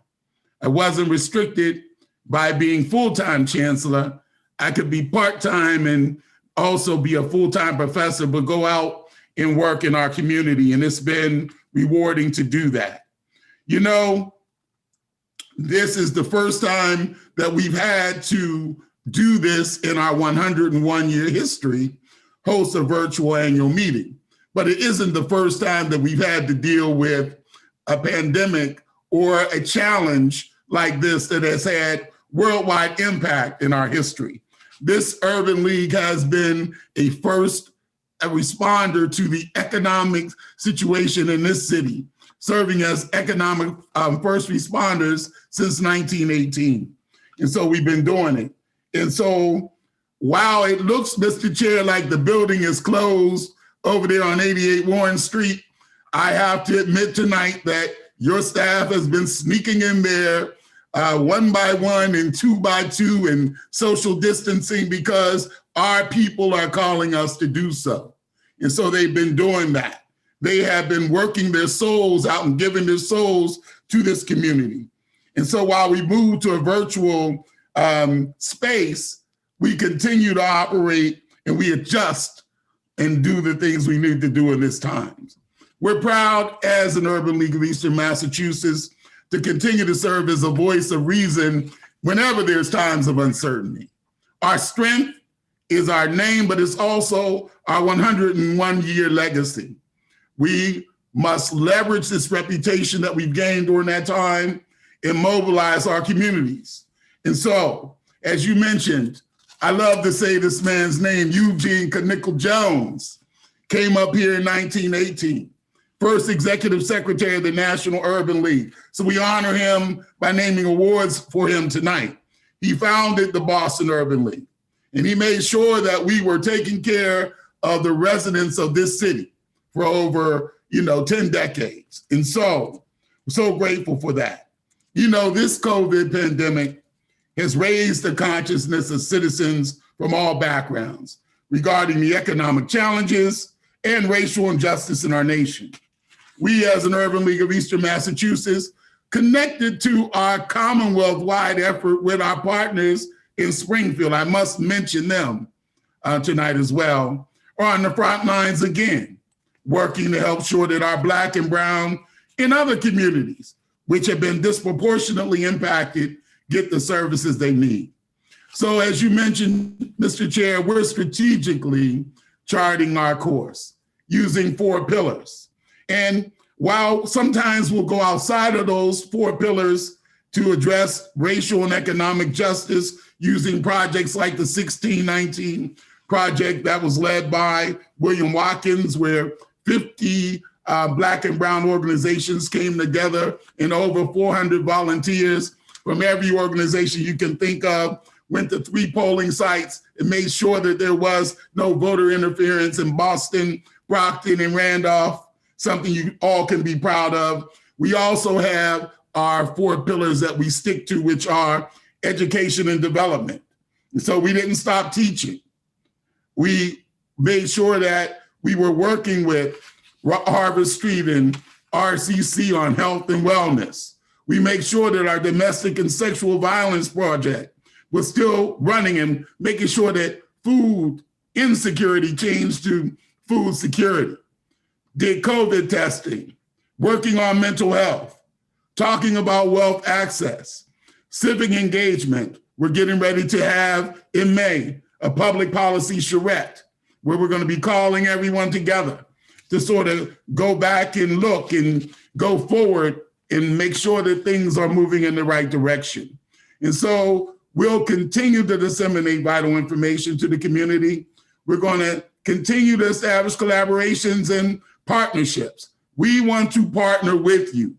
I wasn't restricted by being full-time chancellor. I could be part-time and also be a full-time professor, but go out and work in our community. And it's been rewarding to do that. You know, this is the first time that we've had to do this in our 101-year history, host a virtual annual meeting. But it isn't the first time that we've had to deal with a pandemic or a challenge like this that has had worldwide impact in our history. This Urban League has been a responder to the economic situation in this city, serving as economic first responders since 1918. And so we've been doing it. And so while it looks, Mr. Chair, like the building is closed over there on 88 Warren Street, I have to admit tonight that your staff has been sneaking in there one by one and two by two and social distancing because our people are calling us to do so. And so they've been doing that. They have been working their souls out and giving their souls to this community. And so while we move to a virtual space, we continue to operate and we adjust and do the things we need to do in this time. We're proud as an Urban League of Eastern Massachusetts to continue to serve as a voice of reason whenever there's times of uncertainty. Our strength is our name, but it's also our 101-year legacy. We must leverage this reputation that we've gained during that time and mobilize our communities. And so, as you mentioned, I love to say this man's name, Eugene Nickel Jones. came up here in 1918, first executive secretary of the National Urban League. So we honor him by naming awards for him tonight. He founded the Boston Urban League, and he made sure that we were taking care of the residents of this city for over, 10 decades. And so we're so grateful for that. This COVID pandemic has raised the consciousness of citizens from all backgrounds regarding the economic challenges and racial injustice in our nation. We, as an Urban League of Eastern Massachusetts, connected to our Commonwealth-wide effort with our partners in Springfield, I must mention them tonight as well, are on the front lines again, working to help sure that our Black and Brown and other communities, which have been disproportionately impacted, get the services they need. So as you mentioned, Mr. Chair, we're strategically charting our course using 4 pillars. And while sometimes we'll go outside of those 4 pillars to address racial and economic justice using projects like the 1619 project that was led by William Watkins, where 50 Black and Brown organizations came together and over 400 volunteers from every organization you can think of went to 3 polling sites and made sure that there was no voter interference in Boston, Brockton, and Randolph, something you all can be proud of. We also have our 4 pillars that we stick to, which are education and development. And so we didn't stop teaching. We made sure that we were working with Harvard Street and RCC on health and wellness. We make sure that our domestic and sexual violence project was still running and making sure that food insecurity changed to food security. Did COVID testing, working on mental health, talking about wealth access, civic engagement. We're getting ready to have in May a public policy charrette where we're going to be calling everyone together to sort of go back and look and go forward and make sure that things are moving in the right direction. And so we'll continue to disseminate vital information to the community. We're going to continue to establish collaborations and partnerships. We want to partner with you.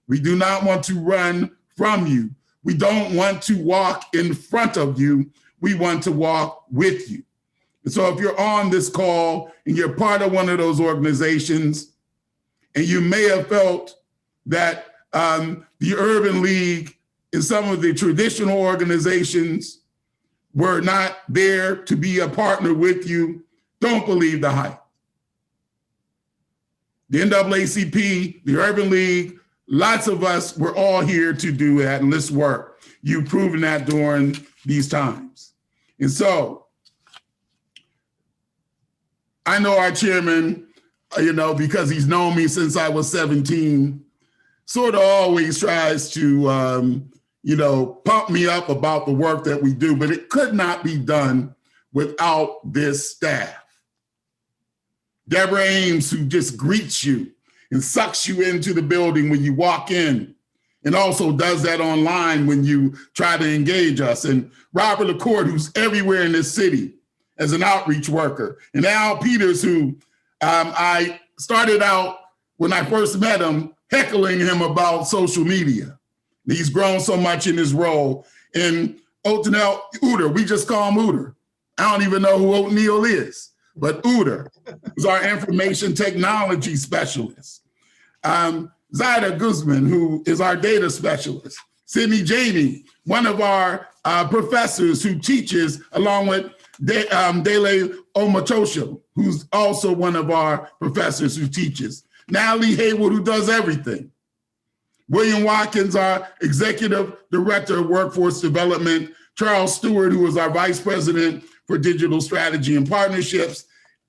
We do not want to run from you. We don't want to walk in front of you. We want to walk with you. And so if you're on this call and you're part of one of those organizations, and you may have felt that the Urban League and some of the traditional organizations were not there to be a partner with you, don't believe the hype. The NAACP, the Urban League, lots of us were all here to do that and let's work. You've proven that during these times. And so I know our chairman, because he's known me since I was 17, sort of always tries to, pump me up about the work that we do, but it could not be done without this staff. Deborah Ames, who just greets you and sucks you into the building when you walk in, and also does that online when you try to engage us. And Robert LaCourt, who's everywhere in this city as an outreach worker. And Al Peters, who I started out when I first met him, heckling him about social media. He's grown so much in his role. And Otanel Uter, we just call him Uter. I don't even know who O'Neill is, but Uter is our information technology specialist. Zaida Guzman, who is our data specialist. Sydney Jamie, one of our professors who teaches, along with Dele Omatosho, who's also one of our professors who teaches. Natalie Haywood, who does everything. William Watkins, our executive director of workforce development. Charles Stewart, who is our vice president for digital strategy and partnerships.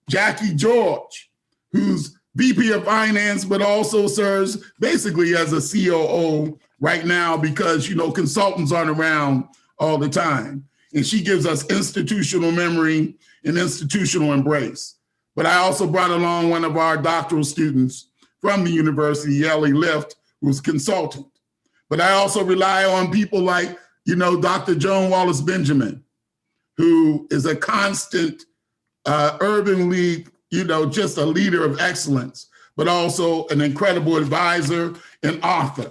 Jackie George, who's VP of finance, but also serves basically as a COO right now because, consultants aren't around all the time. And she gives us institutional memory and institutional embrace. But I also brought along one of our doctoral students from the university, Yeli Lift, who's consultant. But I also rely on people like, Dr. Joan Wallace Benjamin, who is a constant Urban League, just a leader of excellence, but also an incredible advisor and author.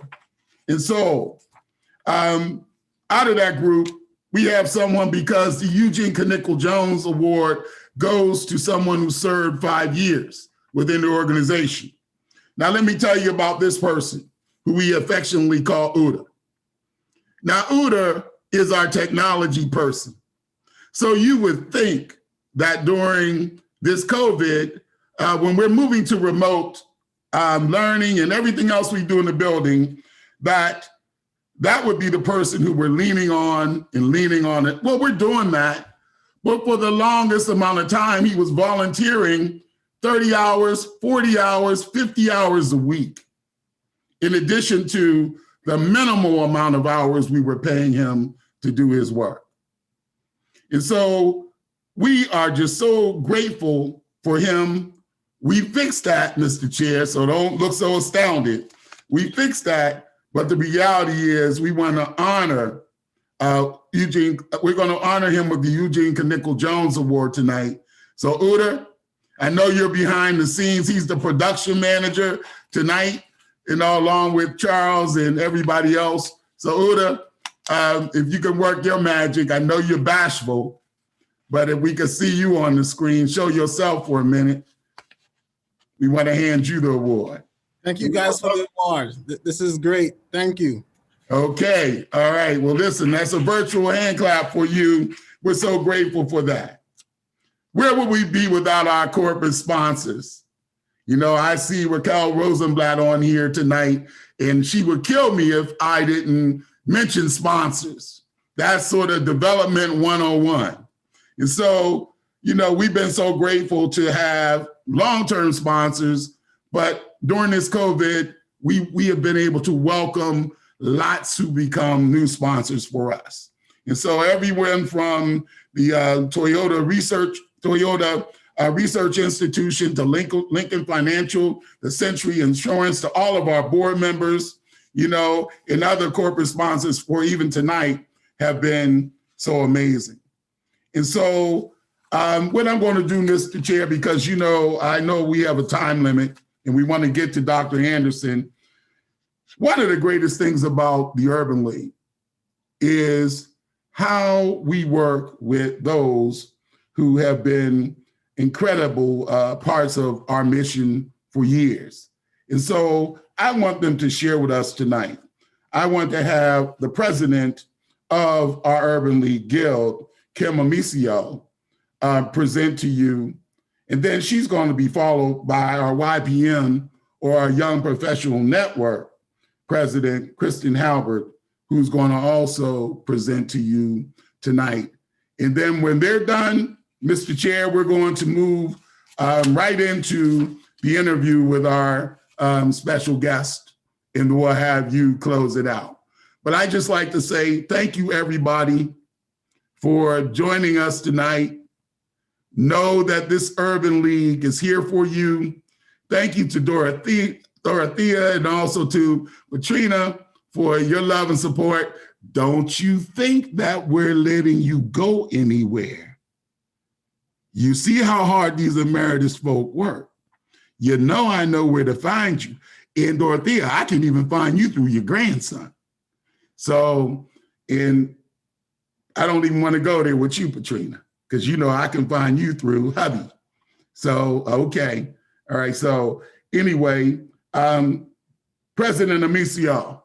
And so out of that group, we have someone, because the Eugene Knickel Jones Award goes to someone who served 5 years within the organization. Now, let me tell you about this person who we affectionately call Uda. Now, Uda is our technology person. So you would think that during this COVID, when we're moving to remote learning and everything else we do in the building, that would be the person who we're leaning on it. Well, we're doing that, but for the longest amount of time, he was volunteering 30 hours, 40 hours, 50 hours a week, in addition to the minimal amount of hours we were paying him to do his work. And so we are just so grateful for him. We fixed that, Mr. Chair, so don't look so astounded. We fixed that, but the reality is we want to honor Eugene. We're going to honor him with the Eugene Knickel Jones Award tonight. So Uda, I know you're behind the scenes. He's the production manager tonight, along with Charles and everybody else. So Uda, if you can work your magic, I know you're bashful, but if we could see you on the screen, show yourself for a minute. We want to hand you the award. Thank you guys for the award. This is great. Thank you. Okay. All right. Well, listen, that's a virtual hand clap for you. We're so grateful for that. Where would we be without our corporate sponsors? I see Raquel Rosenblatt on here tonight, and she would kill me if I didn't mention sponsors. That's sort of development 101. And so, we've been so grateful to have long-term sponsors, but during this COVID, we have been able to welcome lots who become new sponsors for us. And so everyone from the Toyota Research Institution to Lincoln Financial, the Century Insurance, to all of our board members, and other corporate sponsors for even tonight have been so amazing. And so what I'm going to do, Mr. Chair, because, I know we have a time limit and we want to get to Dr. Anderson. One of the greatest things about the Urban League is how we work with those who have been incredible parts of our mission for years. And so I want them to share with us tonight. I want to have the president of our Urban League Guild, Kim Amicio, present to you. And then she's going to be followed by our YPN, or our Young Professional Network president, Kristen Halbert, who's going to also present to you tonight. And then when they're done, Mr. Chair, we're going to move right into the interview with our special guest, and we'll have you close it out. But I'd just like to say thank you, everybody, for joining us tonight. Know that this Urban League is here for you. Thank you to Dorothea, and also to Katrina for your love and support. Don't you think that we're letting you go anywhere? You see how hard these emeritus folk work. I know where to find you. And Dorothea, I can even find you through your grandson. So, and I don't even want to go there with you, Katrina, because I can find you through hubby. So, okay. All right. So anyway, President Amicio.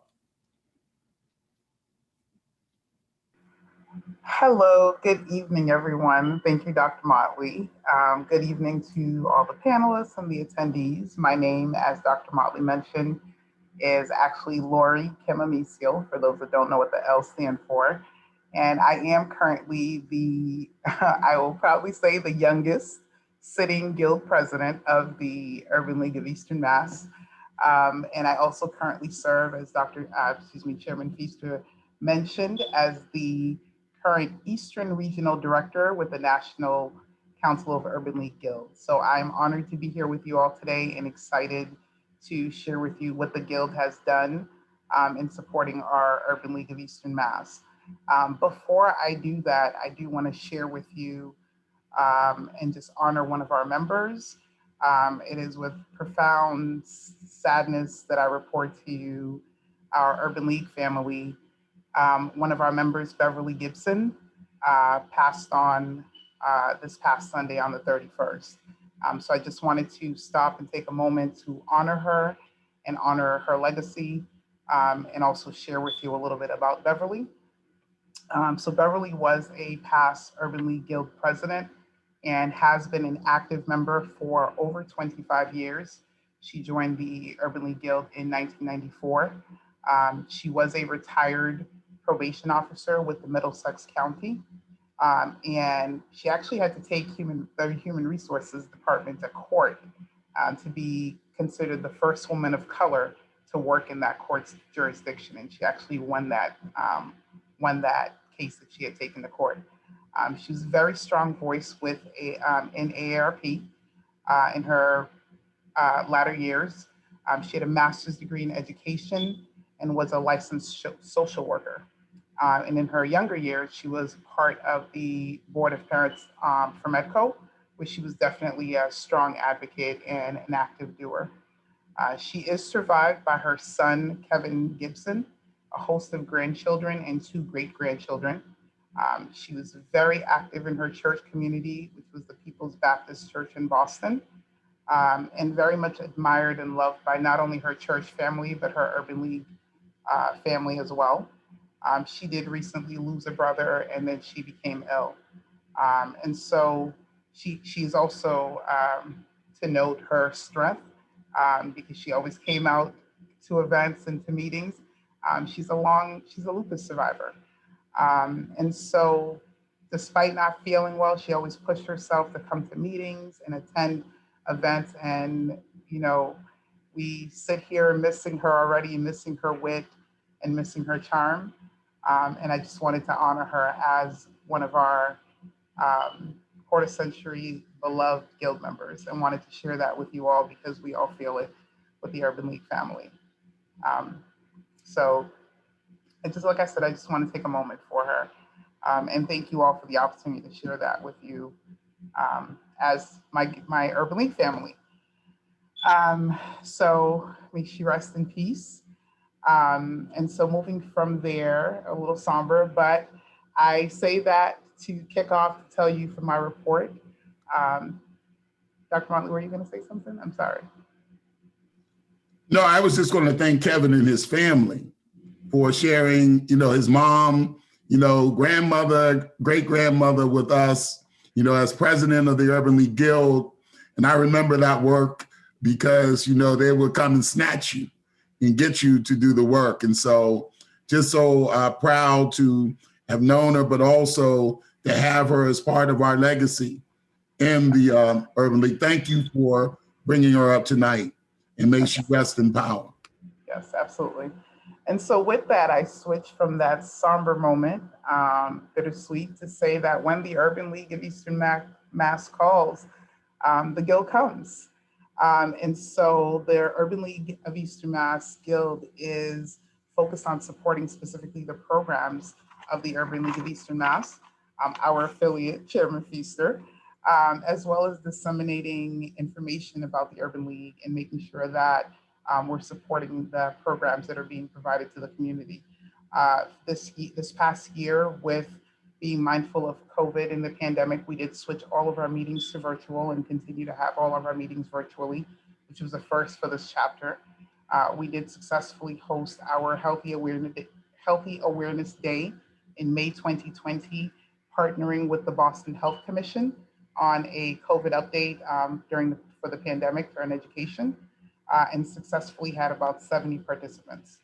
Hello, good evening, everyone. Thank you, Dr. Motley. Good evening to all the panelists and the attendees. My name, as Dr. Motley mentioned, is actually Lori Kim Amicio, for those that don't know what the L stand for. And I am currently I will probably say the youngest sitting guild president of the Urban League of Eastern Mass. And I also currently serve as Chairman Feaster mentioned, as the current Eastern Regional Director with the National Council of Urban League Guilds. So I'm honored to be here with you all today and excited to share with you what the Guild has done in supporting our Urban League of Eastern Mass. Before I do that, I do want to share with you and just honor one of our members. It is with profound sadness that I report to you our Urban League family. One of our members, Beverly Gibson, passed on this past Sunday on the 31st. So I just wanted to stop and take a moment to honor her and honor her legacy, and also share with you a little bit about Beverly. So Beverly was a past Urban League Guild president and has been an active member for over 25 years. She joined the Urban League Guild in 1994. She was a retired probation officer with the Middlesex County. And she actually had to take the Human Resources Department to court to be considered the first woman of color to work in that court's jurisdiction. And she actually won that case that she had taken to court. She was a very strong voice with in AARP in her latter years. She had a master's degree in education and was a licensed social worker. And in her younger years, she was part of the board of parents for Medco, where she was definitely a strong advocate and an active doer. She is survived by her son, Kevin Gibson, a host of grandchildren and 2 great-grandchildren. She was very active in her church community, which was the People's Baptist Church in Boston, and very much admired and loved by not only her church family, but her Urban League family as well. She did recently lose a brother, and then she became ill. And so she's also, to note, her strength, because she always came out to events and to meetings. She's a lupus survivor. And so despite not feeling well, she always pushed herself to come to meetings and attend events. And, you know, we sit here missing her already, missing her wit and missing her charm. And I just wanted to honor her as one of our quarter century beloved guild members, and wanted to share that with you all because we all feel it with the Urban League family. So, and just like I said, I just want to take a moment for her, and thank you all for the opportunity to share that with you as my Urban League family. So may she rest in peace. And so moving from there, a little somber, but I say that to kick off to tell you from my report. Dr. Motley, were you going to say something? I'm sorry. No, I was just going to thank Kevin and his family for sharing, his mom, grandmother, great-grandmother with us, as president of the Urban League Guild. And I remember that work because, they would come and snatch you and get you to do the work. And so just so proud to have known her, but also to have her as part of our legacy in the Urban League. Thank you for bringing her up tonight, and may she rest in power. Yes, absolutely. And so with that, I switch from that somber moment, bittersweet, to say that when the Urban League of Eastern Mass calls, the Guild comes. And so the Urban League of Eastern Mass Guild is focused on supporting specifically the programs of the Urban League of Eastern Mass, our affiliate, Chairman Feaster, as well as disseminating information about the Urban League and making sure that we're supporting the programs that are being provided to the community. This past year, with being mindful of COVID and the pandemic, we did switch all of our meetings to virtual and continue to have all of our meetings virtually, which was a first for this chapter. We did successfully host our Healthy Awareness Day in May 2020, partnering with the Boston Health Commission on a COVID update for the pandemic during education, and successfully had about 70 participants.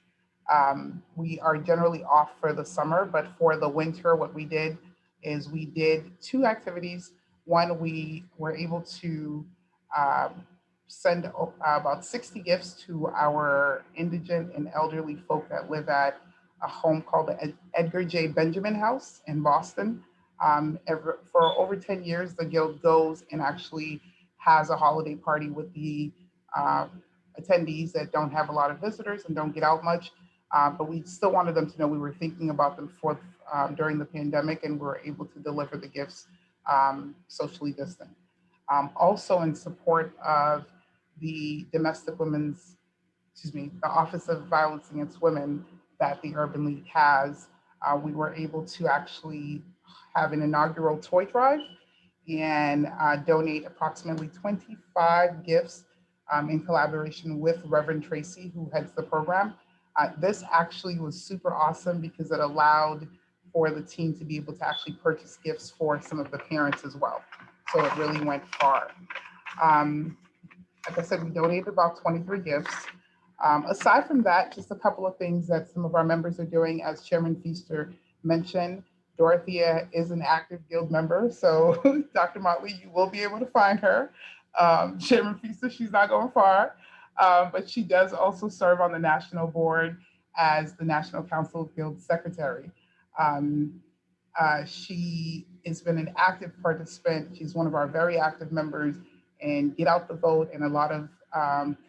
We are generally off for the summer, but for the winter, what we did is we did 2 activities. One, we were able to send about 60 gifts to our indigent and elderly folk that live at a home called the Edgar J. Benjamin House in Boston. For over 10 years, the Guild goes and actually has a holiday party with the attendees that don't have a lot of visitors and don't get out much. But we still wanted them to know we were thinking about them during the pandemic, and we were able to deliver the gifts socially distant. Also in support of the the Office of Violence Against Women that the Urban League has, we were able to actually have an inaugural toy drive and donate approximately 25 gifts in collaboration with Reverend Tracy, who heads the program. This actually was super awesome because it allowed for the team to be able to actually purchase gifts for some of the parents as well. So it really went far. Like I said, we donated about 23 gifts. Aside from that, just a couple of things that some of our members are doing, as Chairman Feaster mentioned. Dorothea is an active guild member, so Dr. Motley, you will be able to find her. Chairman Feaster, she's not going far, but she does also serve on the national board as the National Council of Guild Secretary. She has been an active participant. She's one of our very active members in Get Out the Vote and a lot of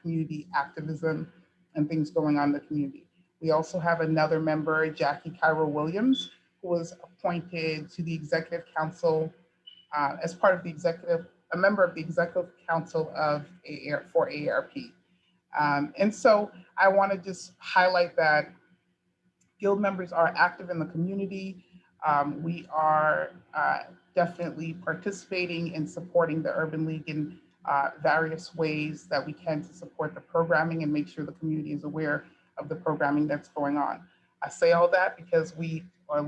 community activism and things going on in the community. We also have another member, Jackie Cairo Williams, who was appointed to the Executive Council as part of a member of the Executive Council for AARP. And so I want to just highlight that Guild members are active in the community. We are definitely participating and supporting the Urban League in various ways that we can to support the programming and make sure the community is aware of the programming that's going on. I say all that because we are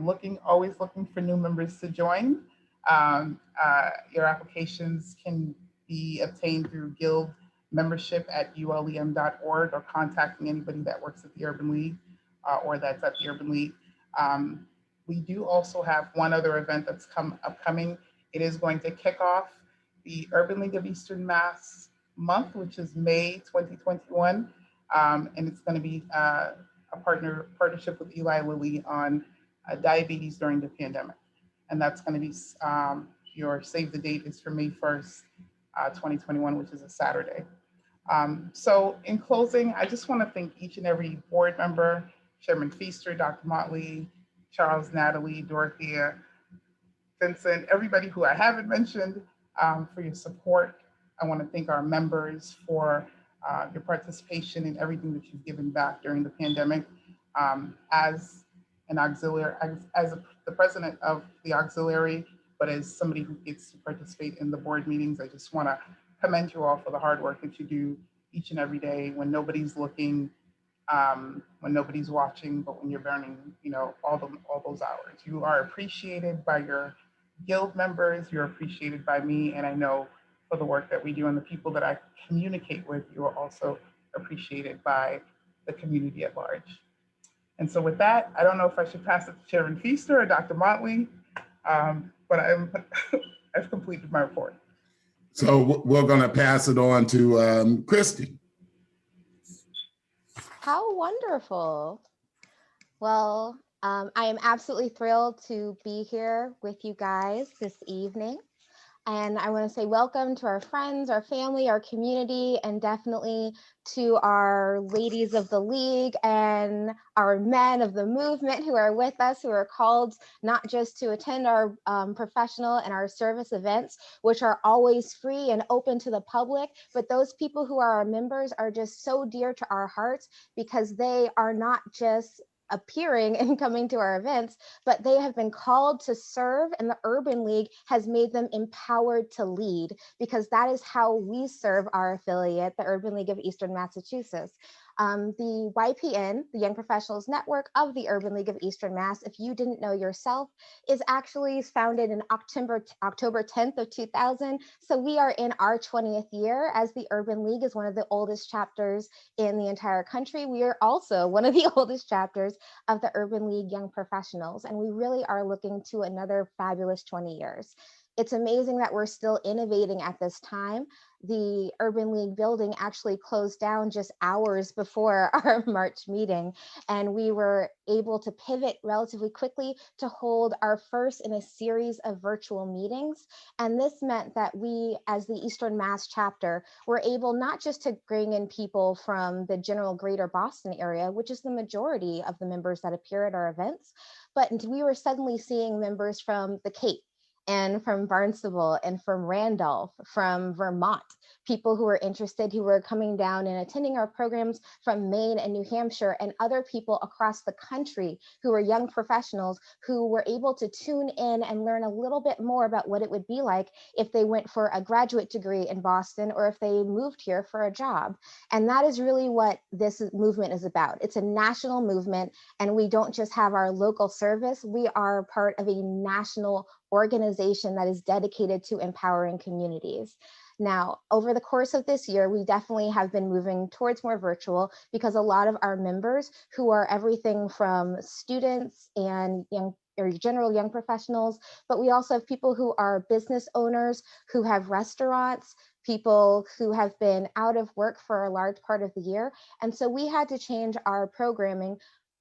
always looking for new members to join. Your applications can be obtained through Guild membership at ulem.org or contacting anybody that works at the Urban League or that's at the Urban League. We do also have one other event that's upcoming. It is going to kick off the Urban League of Eastern Mass month, which is May 2021. And it's going to be a partnership with Eli Lilly on diabetes during the pandemic. And that's going to be, your save the date is for May 1st, 2021, which is a Saturday. So in closing, I just want to thank each and every board member, Chairman Feaster, Dr. Motley, Charles, Natalie, Dorothea, Vincent, everybody who I haven't mentioned, for your support. I want to thank our members for your participation in everything that you've given back during the pandemic. As an auxiliary, as the president of the auxiliary, but as somebody who gets to participate in the board meetings, I just want to commend you all for the hard work that you do each and every day when nobody's looking, when nobody's watching, but when you're burning, all those hours. You are appreciated by your guild members, you're appreciated by me, and I know for the work that we do and the people that I communicate with, you are also appreciated by the community at large. And so with that, I don't know if I should pass it to Chairman Feaster or Dr. Motley, but I've completed my report. So we're going to pass it on to Christy. How wonderful. Well, I am absolutely thrilled to be here with you guys this evening. And I want to say welcome to our friends, our family, our community, and definitely to our ladies of the league and our men of the movement who are with us, who are called not just to attend our professional and our service events, which are always free and open to the public, but those people who are our members are just so dear to our hearts because they are not just appearing and coming to our events, but they have been called to serve, and the Urban League has made them empowered to lead, because that is how we serve our affiliate, the Urban League of Eastern Massachusetts. The YPN, the Young Professionals Network of the Urban League of Eastern Mass, if you didn't know yourself, is actually founded in October 10th of 2000. So we are in our 20th year, as the Urban League is one of the oldest chapters in the entire country. We are also one of the oldest chapters of the Urban League Young Professionals, and we really are looking to another fabulous 20 years. It's amazing that we're still innovating at this time. The Urban League building actually closed down just hours before our March meeting, and we were able to pivot relatively quickly to hold our first in a series of virtual meetings. And this meant that we, as the Eastern Mass chapter, were able not just to bring in people from the general greater Boston area, which is the majority of the members that appear at our events, but we were suddenly seeing members from the Cape and from Barnstable and from Randolph, from Vermont, people who were interested, who were coming down and attending our programs from Maine and New Hampshire, and other people across the country who were young professionals who were able to tune in and learn a little bit more about what it would be like if they went for a graduate degree in Boston or if they moved here for a job. And that is really what this movement is about. It's a national movement, and we don't just have our local service, we are part of a national organization that is dedicated to empowering communities. Now, over the course of this year, we definitely have been moving towards more virtual because a lot of our members, who are everything from students and young or general young professionals, but we also have people who are business owners, who have restaurants, people who have been out of work for a large part of the year. And so we had to change our programming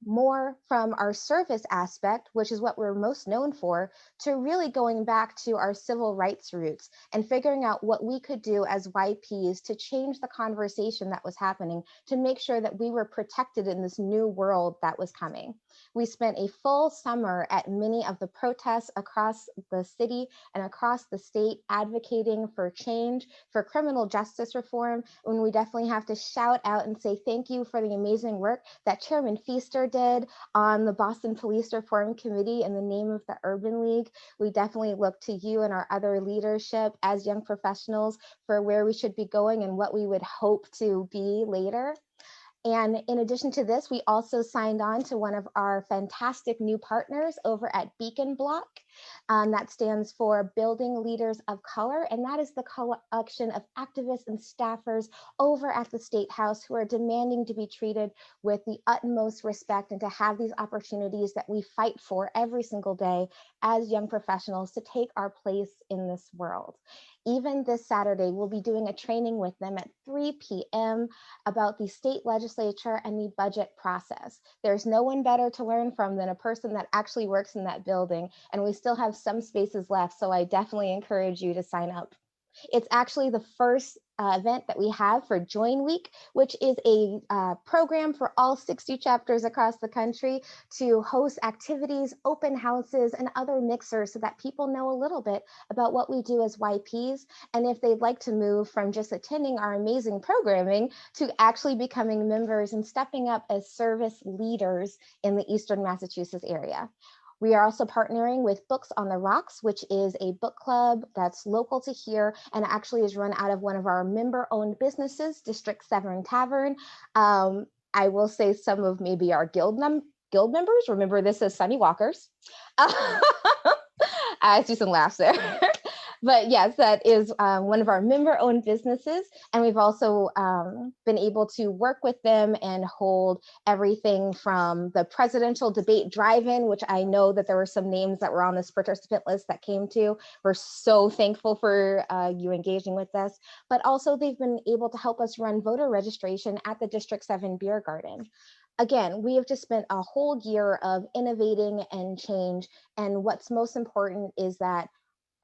more from our service aspect, which is what we're most known for, to really going back to our civil rights roots and figuring out what we could do as YPs to change the conversation that was happening, to make sure that we were protected in this new world that was coming. We spent a full summer at many of the protests across the city and across the state advocating for change, for criminal justice reform, when we definitely have to shout out and say thank you for the amazing work that Chairman Feaster did on the Boston Police Reform Committee in the name of the Urban League. We definitely look to you and our other leadership as young professionals for where we should be going and what we would hope to be later. And in addition to this, we also signed on to one of our fantastic new partners over at Beacon Block. That stands for Building Leaders of Color. And that is the collection of activists and staffers over at the State House who are demanding to be treated with the utmost respect and to have these opportunities that we fight for every single day as young professionals to take our place in this world. Even this Saturday, we'll be doing a training with them at 3 p.m. about the state legislature and the budget process. There's no one better to learn from than a person that actually works in that building, and we still have some spaces left, so I definitely encourage you to sign up. It's actually the first event that we have for Join Week, which is a program for all 60 chapters across the country to host activities, open houses, and other mixers so that people know a little bit about what we do as YPs. And if they'd like to move from just attending our amazing programming to actually becoming members and stepping up as service leaders in the Eastern Massachusetts area. We are also partnering with Books on the Rocks, which is a book club that's local to here and actually is run out of one of our member-owned businesses, District 7 Tavern. I will say some of maybe our guild members remember this as Sunny Walkers. I see some laughs there. But yes, that is one of our member-owned businesses. And we've also been able to work with them and hold everything from the presidential debate drive-in, which I know that there were some names that were on this participant list that came to. We're so thankful for you engaging with us. But also they've been able to help us run voter registration at the District 7 Beer Garden. Again, we have just spent a whole year of innovating and change. And what's most important is that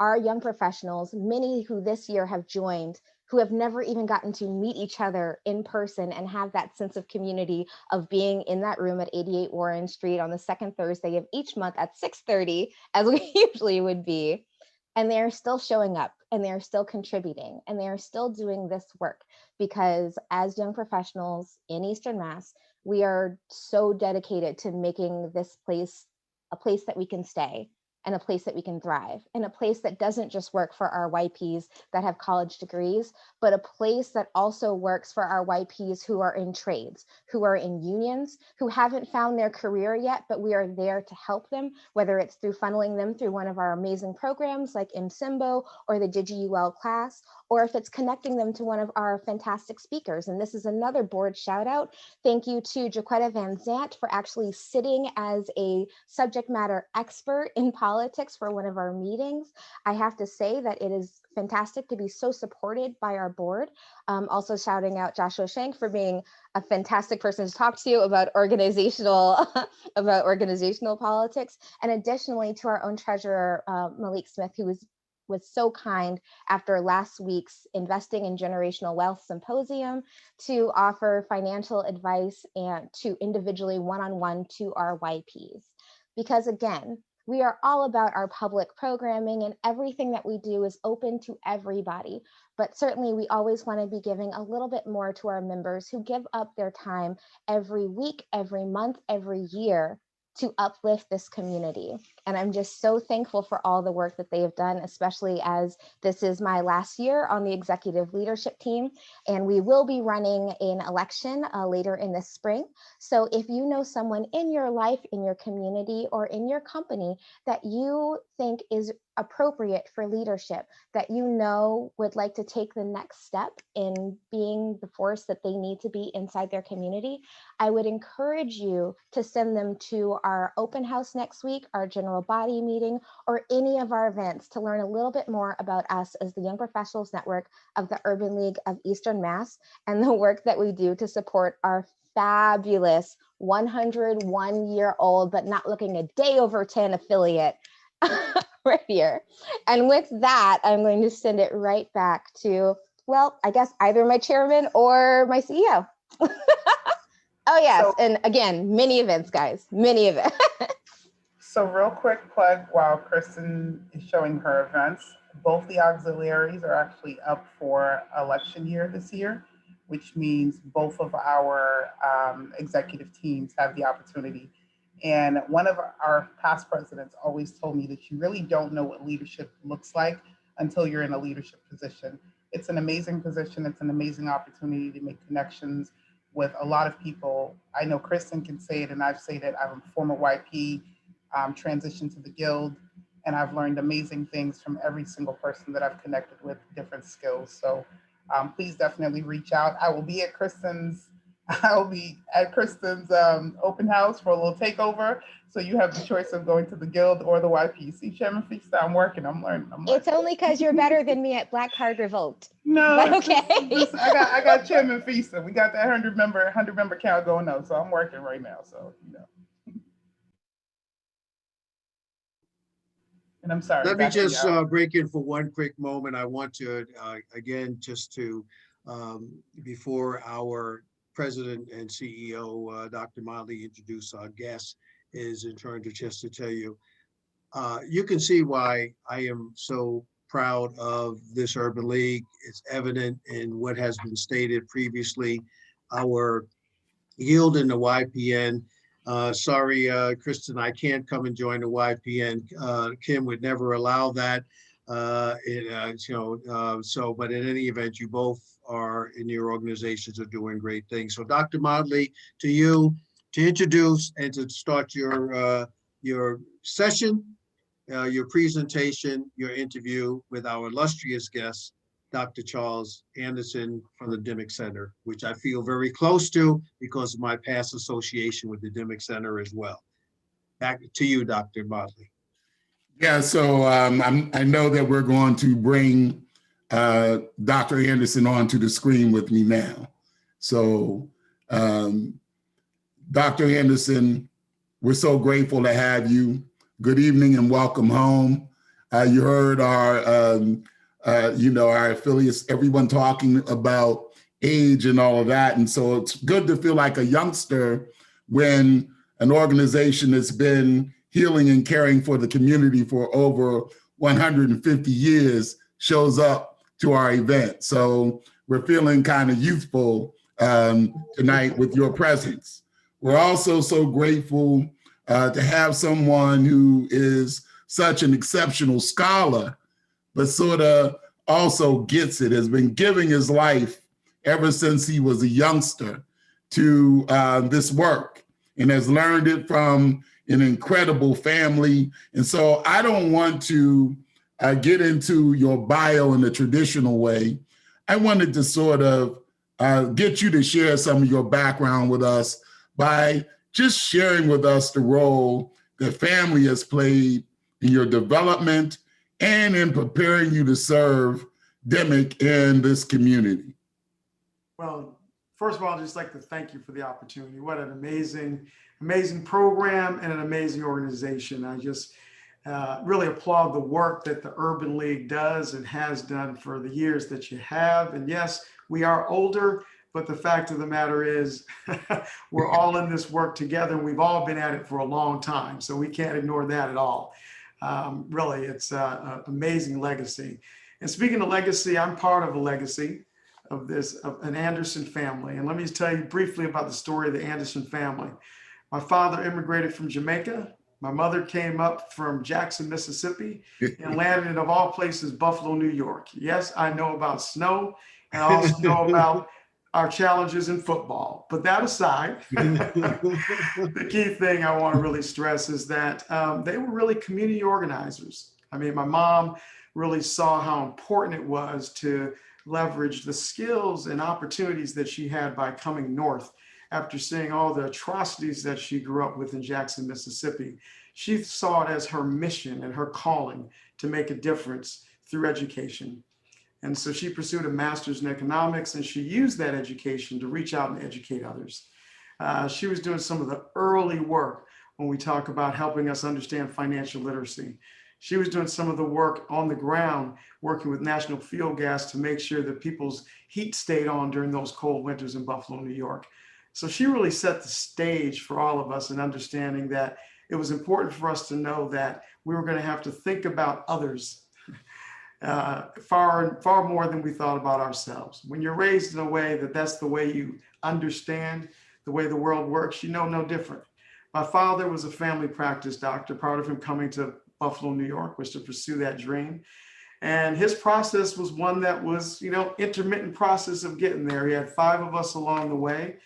our young professionals, many who this year have joined, who have never even gotten to meet each other in person and have that sense of community of being in that room at 88 Warren Street on the second Thursday of each month at 6:30, as we usually would be. And they are still showing up and they are still contributing and they are still doing this work because as young professionals in Eastern Mass, we are so dedicated to making this place a place that we can stay and a place that we can thrive, and a place that doesn't just work for our YPs that have college degrees, but a place that also works for our YPs who are in trades, who are in unions, who haven't found their career yet, but we are there to help them, whether it's through funneling them through one of our amazing programs like MSIMBO or the DigiUL class, or if it's connecting them to one of our fantastic speakers. And this is another board shout out. Thank you to Jaquetta Van Zant for actually sitting as a subject matter expert in politics for one of our meetings. I have to say that it is fantastic to be so supported by our board. Also shouting out Joshua Shank for being a fantastic person to talk to about organizational politics. And additionally to our own treasurer, Malik Smith, who was so kind after last week's Investing in Generational Wealth Symposium to offer financial advice and to individually one-on-one to our YPs. Because again, We are all about our public programming, and everything that we do is open to everybody. But certainly we always want to be giving a little bit more to our members who give up their time every week, every month, every year to uplift this community. And I'm just so thankful for all the work that they have done, especially as this is my last year on the executive leadership team. And we will be running an election later in the spring. So if you know someone in your life, in your community, or in your company that you think is appropriate for leadership, that you know would like to take the next step in being the force that they need to be inside their community, I would encourage you to send them to our open house next week, our general body meeting, or any of our events to learn a little bit more about us as the Young Professionals Network of the Urban League of Eastern Mass and the work that we do to support our fabulous 101-year-old, but not looking a day over 10 affiliate right here. And with that, I'm going to send it right back to, well, I guess either my chairman or my CEO. Oh, yes. So- and again, many events, guys, many events. So real quick plug while Kristen is showing her events, both the auxiliaries are actually up for election year this year, which means both of our executive teams have the opportunity. And one of our past presidents always told me that you really don't know what leadership looks like until you're in a leadership position. It's an amazing position. It's an amazing opportunity to make connections with a lot of people. I know Kristen can say it, and I've said it. I'm a former YP, transitioned to the Guild, and I've learned amazing things from every single person that I've connected with, different skills. So please definitely reach out. I will be at Kristen's open house for a little takeover. So you have the choice of going to the Guild or the YP. See, Chairman Feast, I'm working, I'm learning. It's only because you're better than me at Black Card Revolt. No, But okay. I got Chairman Feast. We got that 100 member count going on. So I'm working right now. So, you know. And I'm sorry. Let me back to just y'all. break in for one quick moment. I want to, again, just to, before our President and CEO, Dr. Motley, introduce our guest, is in turn to just to tell you, you can see why I am so proud of this Urban League. It's evident in what has been stated previously. Our yield in the YPN. Sorry, Kristen, I can't come and join the YPN. Kim would never allow that. But in any event, you both are in your organizations are doing great things. So Dr. Motley, to you to introduce and to start your session, your presentation, your interview with our illustrious guest, Dr. Charles Anderson from the Dimmick Center, which I feel very close to because of my past association with the Dimmick Center as well. Back to you, Dr. Motley. Yeah, so I know that we're going to bring Dr. Anderson onto the screen with me now. So Dr. Anderson, we're so grateful to have you. Good evening and welcome home. You heard our our affiliates, everyone talking about age and all of that. And so it's good to feel like a youngster when an organization that's been healing and caring for the community for over 150 years shows up to our event. So we're feeling kind of youthful tonight with your presence. We're also so grateful to have someone who is such an exceptional scholar, but sort of also gets it, has been giving his life ever since he was a youngster to this work and has learned it from an incredible family. And so I don't want to get into your bio in the traditional way. I wanted to sort of get you to share some of your background with us by just sharing with us the role that family has played in your development and in preparing you to serve Dimmick in this community. Well, first of all, I'd just like to thank you for the opportunity. What an amazing program and an amazing organization. I just really applaud the work that the Urban League does and has done for the years that you have. And yes, we are older, But the fact of the matter is, we're all in this work together, and we've all been at it for a long time. So we can't ignore that at all. Really, it's an amazing legacy. And speaking of legacy, I'm part of a legacy of an Anderson family. And let me tell you briefly about the story of the Anderson family. My father immigrated from Jamaica. My mother came up from Jackson, Mississippi, and landed in, of all places, Buffalo, New York. Yes, I know about snow, and I also know about our challenges in football. But that aside, the key thing I want to really stress is that they were really community organizers. I mean, my mom really saw how important it was to leverage the skills and opportunities that she had by coming north after seeing all the atrocities that she grew up with in Jackson, Mississippi. She saw it as her mission and her calling to make a difference through education. And so she pursued a master's in economics, and she used that education to reach out and educate others. She was doing some of the early work when we talk about helping us understand financial literacy. She was doing some of the work on the ground, working with National Fuel Gas to make sure that people's heat stayed on during those cold winters in Buffalo, New York. So she really set the stage for all of us in understanding that it was important for us to know that we were going to have to think about others far more than we thought about ourselves. When you're raised in a way that that's the way you understand the way the world works, you know no different. My father was a family practice doctor. Part of him coming to Buffalo, New York was to pursue that dream. And his process was one that was, intermittent process of getting there. He had 5 of us along the way.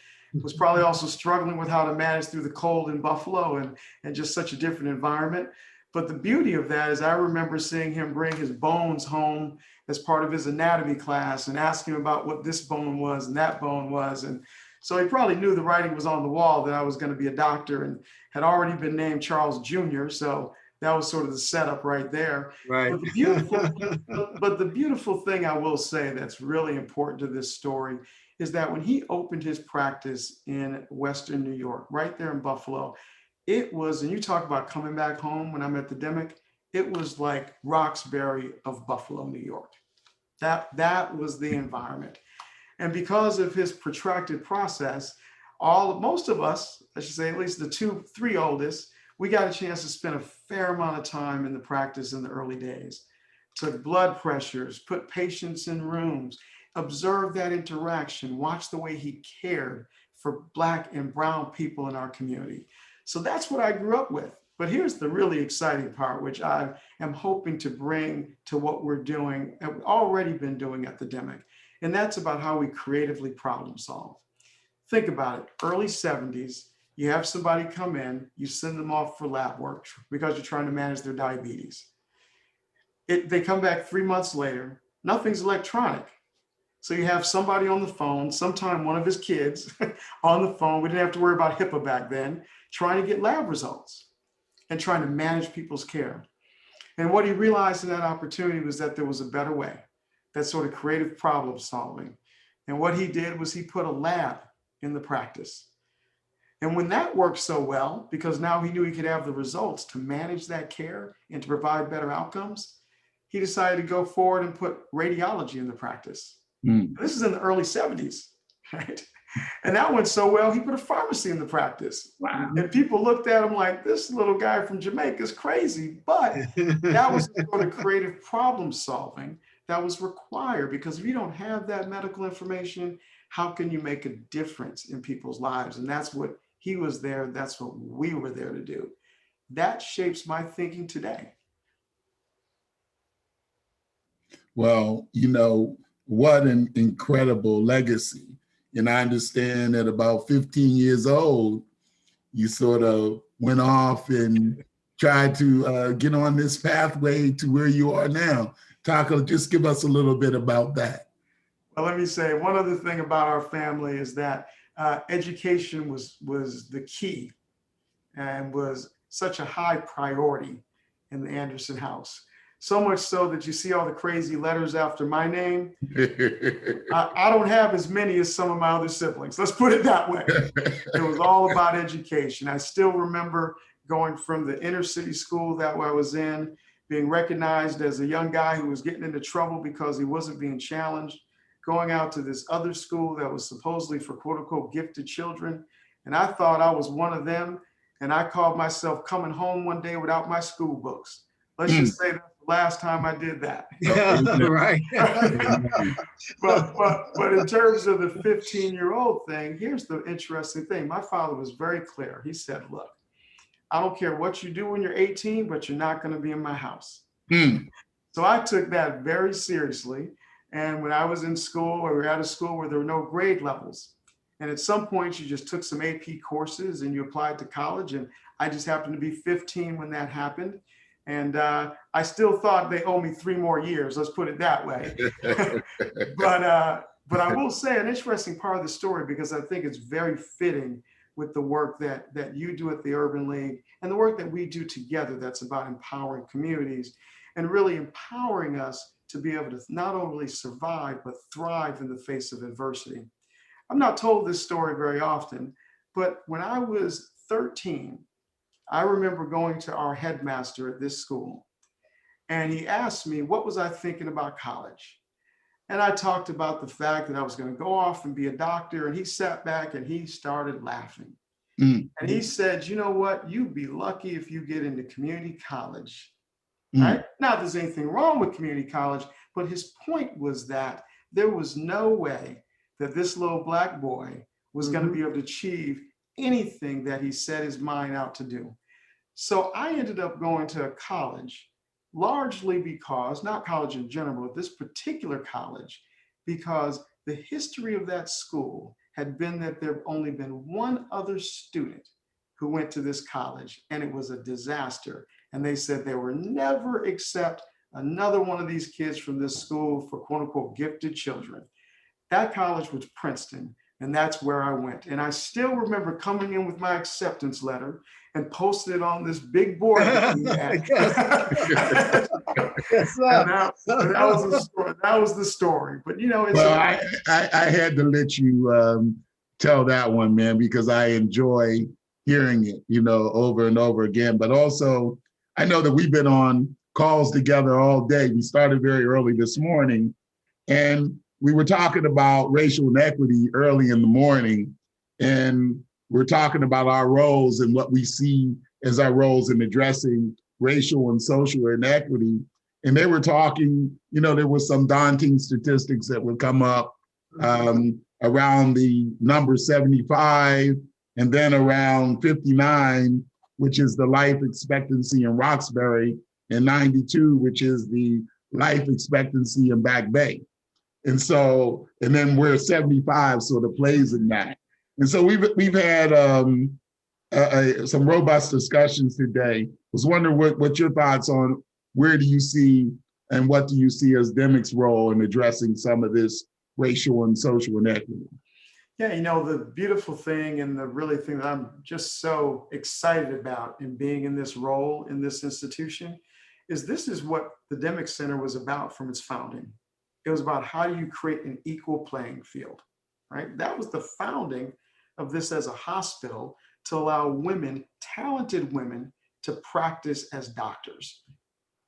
Was probably also struggling with how to manage through the cold in Buffalo and just such a different environment. But the beauty of that is I remember seeing him bring his bones home as part of his anatomy class and asking him about what this bone was and that bone was. And so he probably knew the writing was on the wall that I was going to be a doctor, and had already been named Charles Jr. So that was sort of the setup right there. Right. But the beautiful thing I will say that's really important to this story is that when he opened his practice in Western New York, right there in Buffalo, it was, and you talk about coming back home when I'm at the Demic, it was like Roxbury of Buffalo, New York. That was the environment. And because of his protracted process, most of us, I should say, at least the 2-3 oldest, we got a chance to spend a fair amount of time in the practice in the early days. Took blood pressures, put patients in rooms, observe that interaction, watch the way he cared for Black and brown people in our community. So that's what I grew up with. But here's the really exciting part, which I am hoping to bring to what we're doing and we've already been doing at the Demic. And that's about how we creatively problem solve. Think about it, early 70s, you have somebody come in, you send them off for lab work because you're trying to manage their diabetes. They come back 3 months later, nothing's electronic. So you have somebody on the phone, sometime one of his kids on the phone, we didn't have to worry about HIPAA back then, trying to get lab results and trying to manage people's care. And what he realized in that opportunity was that there was a better way, that sort of creative problem solving. And what he did was he put a lab in the practice. And when that worked so well, because now he knew he could have the results to manage that care and to provide better outcomes, he decided to go forward and put radiology in the practice. This is in the early 70s, right? And that went so well, he put a pharmacy in the practice. Wow. And people looked at him like, this little guy from Jamaica is crazy. But that was the sort of creative problem solving that was required, because if you don't have that medical information, how can you make a difference in people's lives? And that's what he was there. That's what we were there to do. That shapes my thinking today. Well, what an incredible legacy. And I understand at about 15 years old, you sort of went off and tried to get on this pathway to where you are now. Just give us a little bit about that. Well, let me say one other thing about our family is that education was the key and was such a high priority in the Anderson house. So much so that you see all the crazy letters after my name. I don't have as many as some of my other siblings. Let's put it that way. It was all about education. I still remember going from the inner city school that I was in, being recognized as a young guy who was getting into trouble because he wasn't being challenged, going out to this other school that was supposedly for quote unquote gifted children. And I thought I was one of them. And I called myself coming home one day without my school books. Let's just say that's the last time I did that. Right. But in terms of the 15-year-old thing, here's the interesting thing. My father was very clear. He said, look, I don't care what you do when you're 18, but you're not going to be in my house. So I took that very seriously. And when I was in school, or we were at a school where there were no grade levels, and at some point you just took some AP courses and you applied to college, and I just happened to be 15 when that happened. And I still thought they owe me 3 more years, let's put it that way. But I will say an interesting part of the story, because I think it's very fitting with the work that you do at the Urban League and the work that we do together, that's about empowering communities and really empowering us to be able to not only survive, but thrive in the face of adversity. I'm not told this story very often, but when I was 13, I remember going to our headmaster at this school, and he asked me, what was I thinking about college? And I talked about the fact that I was going to go off and be a doctor, and he sat back and he started laughing. And he said, you know what, you'd be lucky if you get into community college. Right? Not there's anything wrong with community college, but his point was that there was no way that this little Black boy was going to be able to achieve anything that he set his mind out to do. So I ended up going to a college, largely because, not college in general, but this particular college, because the history of that school had been that there had only been one other student who went to this college, and it was a disaster. And they said they were never accept another one of these kids from this school for quote unquote gifted children. That college was Princeton, and that's where I went. And I still remember coming in with my acceptance letter and posted it on this big board that we had. That was the story. That was the story. But you know, it's well, I had to let you tell that one, man, because I enjoy hearing it, you know, over and over again. But also, I know that we've been on calls together all day. We started very early this morning, and we were talking about racial inequity early in the morning, and we're talking about our roles and what we see as our roles in addressing racial and social inequity. And they were talking, you know, there was some daunting statistics that would come up around the number 75, and then around 59, which is the life expectancy in Roxbury, and 92, which is the life expectancy in Back Bay. And so, and then we're 75 sort of plays in that. And so we've had some robust discussions today. I was wondering what your thoughts on where do you see and what do you see as DEMIC's role in addressing some of this racial and social inequity? Yeah, you know, the beautiful thing and the really thing that I'm just so excited about in being in this role in this institution is this is what the DEMIC Center was about from its founding. It was about how do you create an equal playing field, right? That was the founding of this as a hospital to allow women, talented women, to practice as doctors,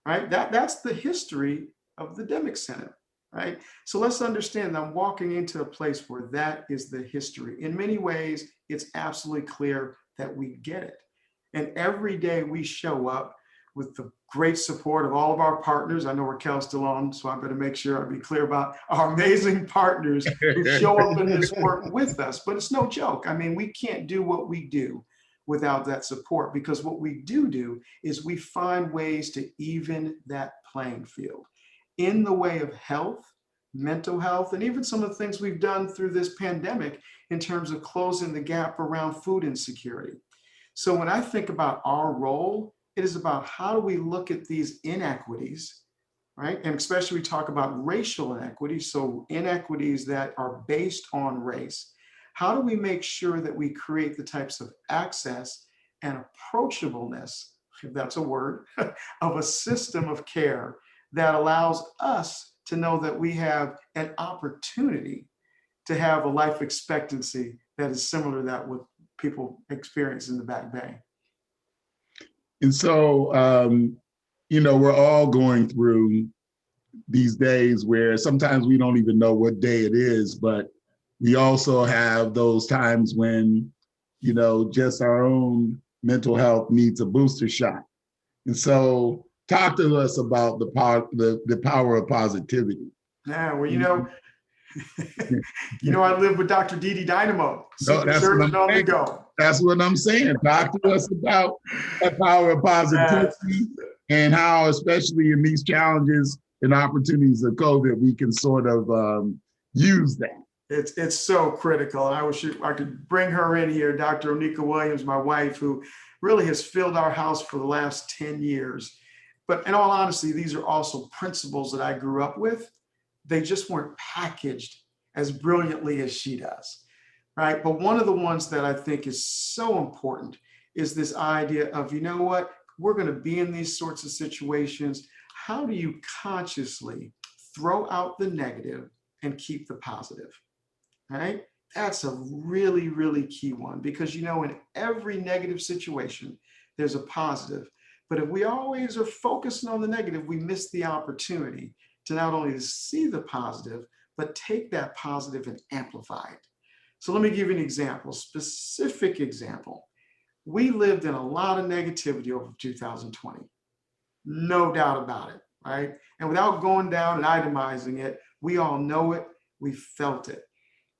right? That's the history of the DEMIC Center, right? So let's understand that I'm walking into a place where that is the history. In many ways, it's absolutely clear that we get it. And every day we show up with the great support of all of our partners. I know Raquel's still on, so I better make sure I be clear about our amazing partners who show up in this work with us. But it's no joke. I mean, we can't do what we do without that support, because what we do is we find ways to even that playing field in the way of health, mental health, and even some of the things we've done through this pandemic in terms of closing the gap around food insecurity. So when I think about our role, it is about how do we look at these inequities, right? And especially we talk about racial inequities, so inequities that are based on race. How do we make sure that we create the types of access and approachableness, if that's a word, of a system of care that allows us to know that we have an opportunity to have a life expectancy that is similar to that what people experience in the Back Bay? And so, you know, we're all going through these days where sometimes we don't even know what day it is, but we also have those times when, you know, just our own mental health needs a booster shot. And so talk to us about the power of positivity. Yeah, well, I live with Dr. Didi Dynamo, No, Secret Surgeon on the go. That's what I'm saying. Talk to us about the power of positivity and how, especially in these challenges and opportunities of COVID, we can sort of use that. It's so critical. And I wish I could bring her in here, Dr. Onika Williams, my wife, who really has filled our house for the last 10 years. But in all honesty, these are also principles that I grew up with. They just weren't packaged as brilliantly as she does, right? But one of the ones that I think is so important is this idea of, you know what, we're going to be in these sorts of situations. How do you consciously throw out the negative and keep the positive, right? That's a really, really key one, because, in every negative situation, there's a positive. But if we always are focusing on the negative, we miss the opportunity to not only see the positive, but take that positive and amplify it. So let me give you an example, specific example. We lived in a lot of negativity over 2020, no doubt about it, right? And without going down and itemizing it, we all know it, we felt it.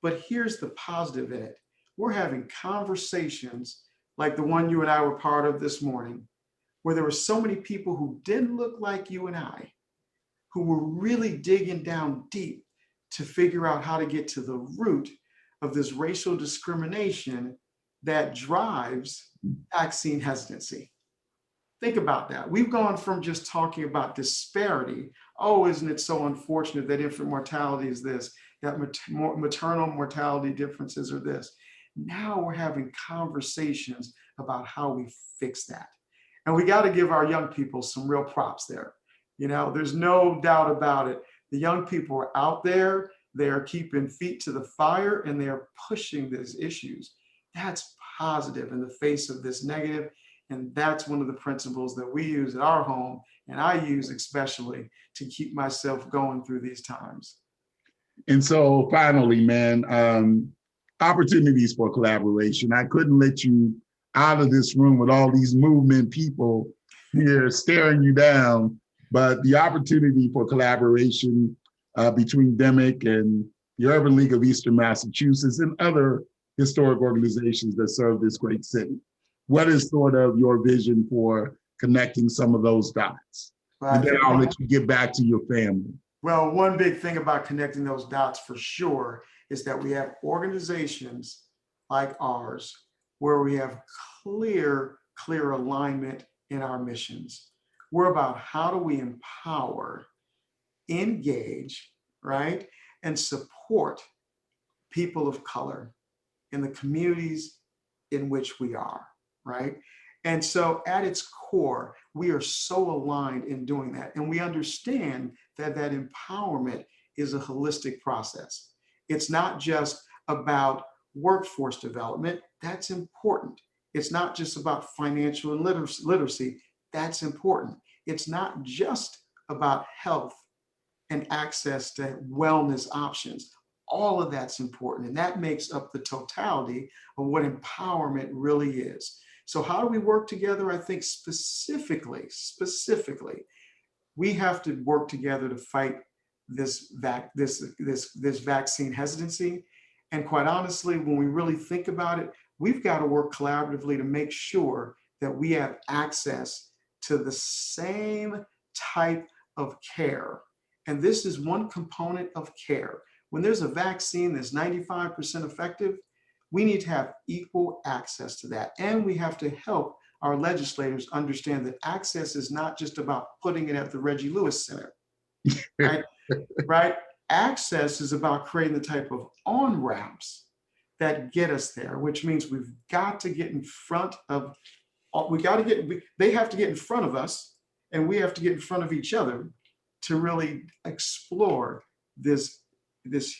But here's the positive in it. We're having conversations like the one you and I were part of this morning, where there were so many people who didn't look like you and I, who were really digging down deep to figure out how to get to the root of this racial discrimination that drives vaccine hesitancy. Think about that. We've gone from just talking about disparity. Oh, isn't it so unfortunate that infant mortality is this, that maternal mortality differences are this. Now we're having conversations about how we fix that. And we got to give our young people some real props there. There's no doubt about it. The young people are out there, they're keeping feet to the fire, and they're pushing these issues. That's positive in the face of this negative. And that's one of the principles that we use at our home, and I use especially to keep myself going through these times. And so finally, man, opportunities for collaboration. I couldn't let you out of this room with all these movement people here staring you down, but the opportunity for collaboration between DEMIC and the Urban League of Eastern Massachusetts and other historic organizations that serve this great city. What is sort of your vision for connecting some of those dots? And then I'll let you get back to your family. Well, one big thing about connecting those dots for sure is that we have organizations like ours where we have clear alignment in our missions. We're about how do we empower, engage, right, and support people of color in the communities in which we are, right? And so at its core, we are so aligned in doing that. And we understand that that empowerment is a holistic process. It's not just about workforce development. That's important. It's not just about financial and literacy. That's important. It's not just about health and access to wellness options. All of that's important. And that makes up the totality of what empowerment really is. So how do we work together? I think specifically, we have to work together to fight this vaccine hesitancy. And quite honestly, when we really think about it, we've got to work collaboratively to make sure that we have access to the same type of care. And this is one component of care. When there's a vaccine that's 95% effective, we need to have equal access to that. And we have to help our legislators understand that access is not just about putting it at the Reggie Lewis Center, right? Right? Access is about creating the type of on-ramps that get us there, which means we've got to get in front of, they have to get in front of us, and we have to get in front of each other to really explore this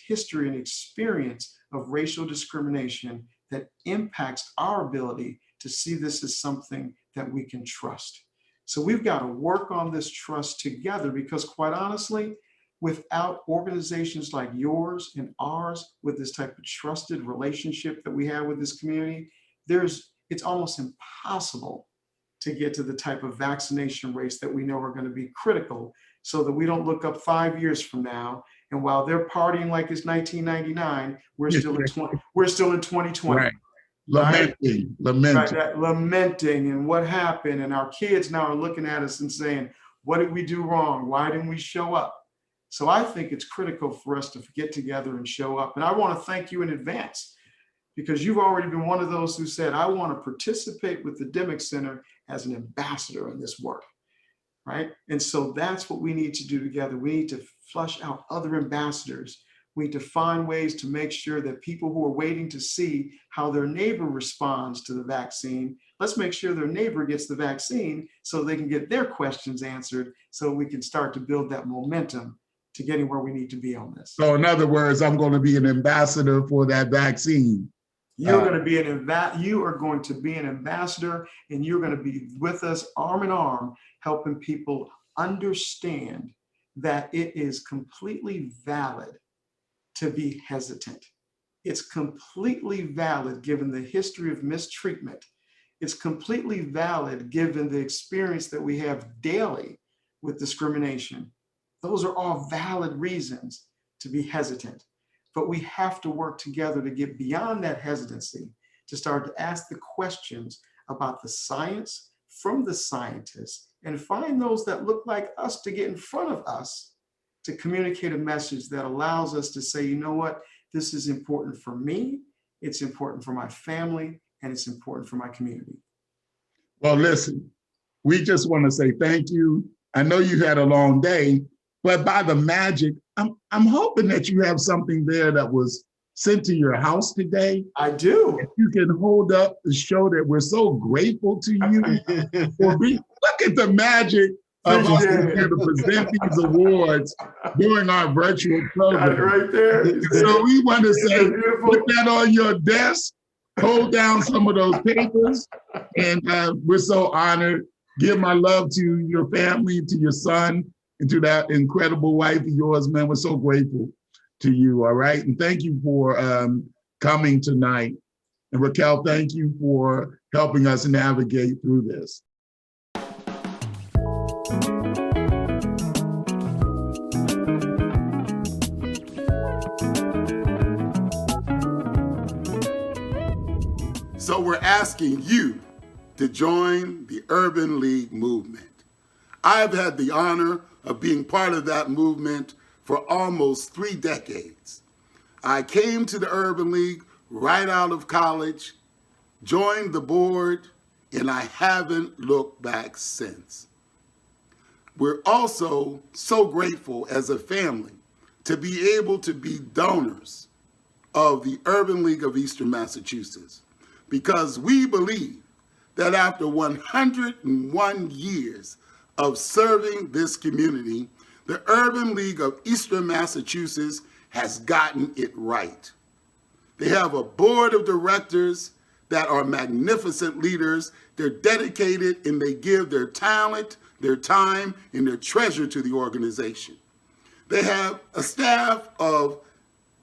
history and experience of racial discrimination that impacts our ability to see this as something that we can trust. So we've got to work on this trust together, because quite honestly, without organizations like yours and ours, with this type of trusted relationship that we have with this community, it's almost impossible to get to the type of vaccination rates that we know are going to be critical, so that we don't look up 5 years from now, and while they're partying like it's 1999, we're still in 2020. Right. Lamenting. Right, that lamenting and what happened, and our kids now are looking at us and saying, what did we do wrong? Why didn't we show up? So I think it's critical for us to get together and show up. And I want to thank you in advance, because you've already been one of those who said, I want to participate with the Dimick Center as an ambassador in this work, right? And so that's what we need to do together. We need to flush out other ambassadors. We need to find ways to make sure that people who are waiting to see how their neighbor responds to the vaccine, let's make sure their neighbor gets the vaccine so they can get their questions answered, so we can start to build that momentum to getting where we need to be on this. So in other words, I'm going to be an ambassador for that vaccine. You are going to be an ambassador, and you're going to be with us arm in arm, helping people understand that it is completely valid to be hesitant. It's completely valid given the history of mistreatment. It's completely valid given the experience that we have daily with discrimination. Those are all valid reasons to be hesitant. But we have to work together to get beyond that hesitancy, to start to ask the questions about the science from the scientists, and find those that look like us to get in front of us to communicate a message that allows us to say, you know what, this is important for me, it's important for my family, and it's important for my community. Well, listen, we just want to say thank you. I know you had a long day, but by the magic, I'm hoping that you have something there that was sent to your house today. I do. If you can hold up to show that we're so grateful to you for being, look at the magic of us being able to present these awards during our virtual program. Right there. So we want to say, put that on your desk, hold down some of those papers, and we're so honored. Give my love to your family, to your son, and to that incredible wife of yours, man. We're so grateful to you, all right? And thank you for coming tonight. And Raquel, thank you for helping us navigate through this. So we're asking you to join the Urban League movement. I've had the honor of being part of that movement for almost 3 decades. I came to the Urban League right out of college, joined the board, and I haven't looked back since. We're also so grateful as a family to be able to be donors of the Urban League of Eastern Massachusetts, because we believe that after 101 years of serving this community, the Urban League of Eastern Massachusetts has gotten it right. They have a board of directors that are magnificent leaders. They're dedicated, and they give their talent, their time, and their treasure to the organization. They have a staff of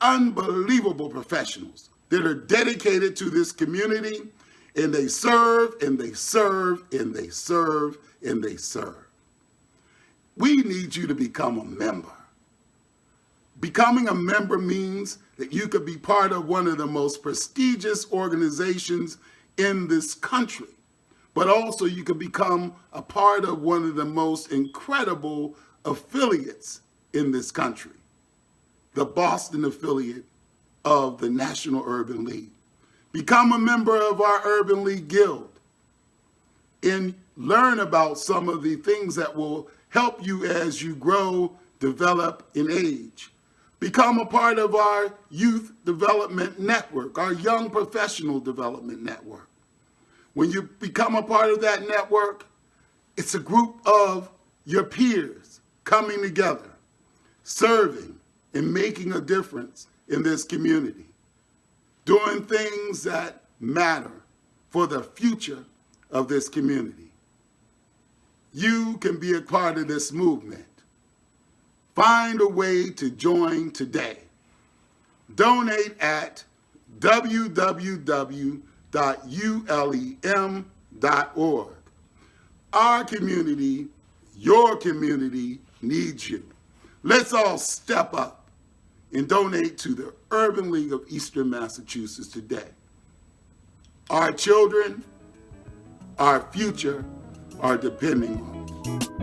unbelievable professionals that are dedicated to this community, and they serve, and they serve, and they serve, and they serve. We need you to become a member. Becoming a member means that you could be part of one of the most prestigious organizations in this country, but also you could become a part of one of the most incredible affiliates in this country, the Boston affiliate of the National Urban League. Become a member of our Urban League Guild and learn about some of the things that will help you as you grow, develop, and age. Become a part of our Youth Development Network, our Young Professional Development Network. When you become a part of that network, it's a group of your peers coming together, serving and making a difference in this community, doing things that matter for the future of this community. You can be a part of this movement. Find a way to join today. Donate at www.ulem.org. Our community, your community needs you. Let's all step up and donate to the Urban League of Eastern Massachusetts today. Our children, our future are depending on it.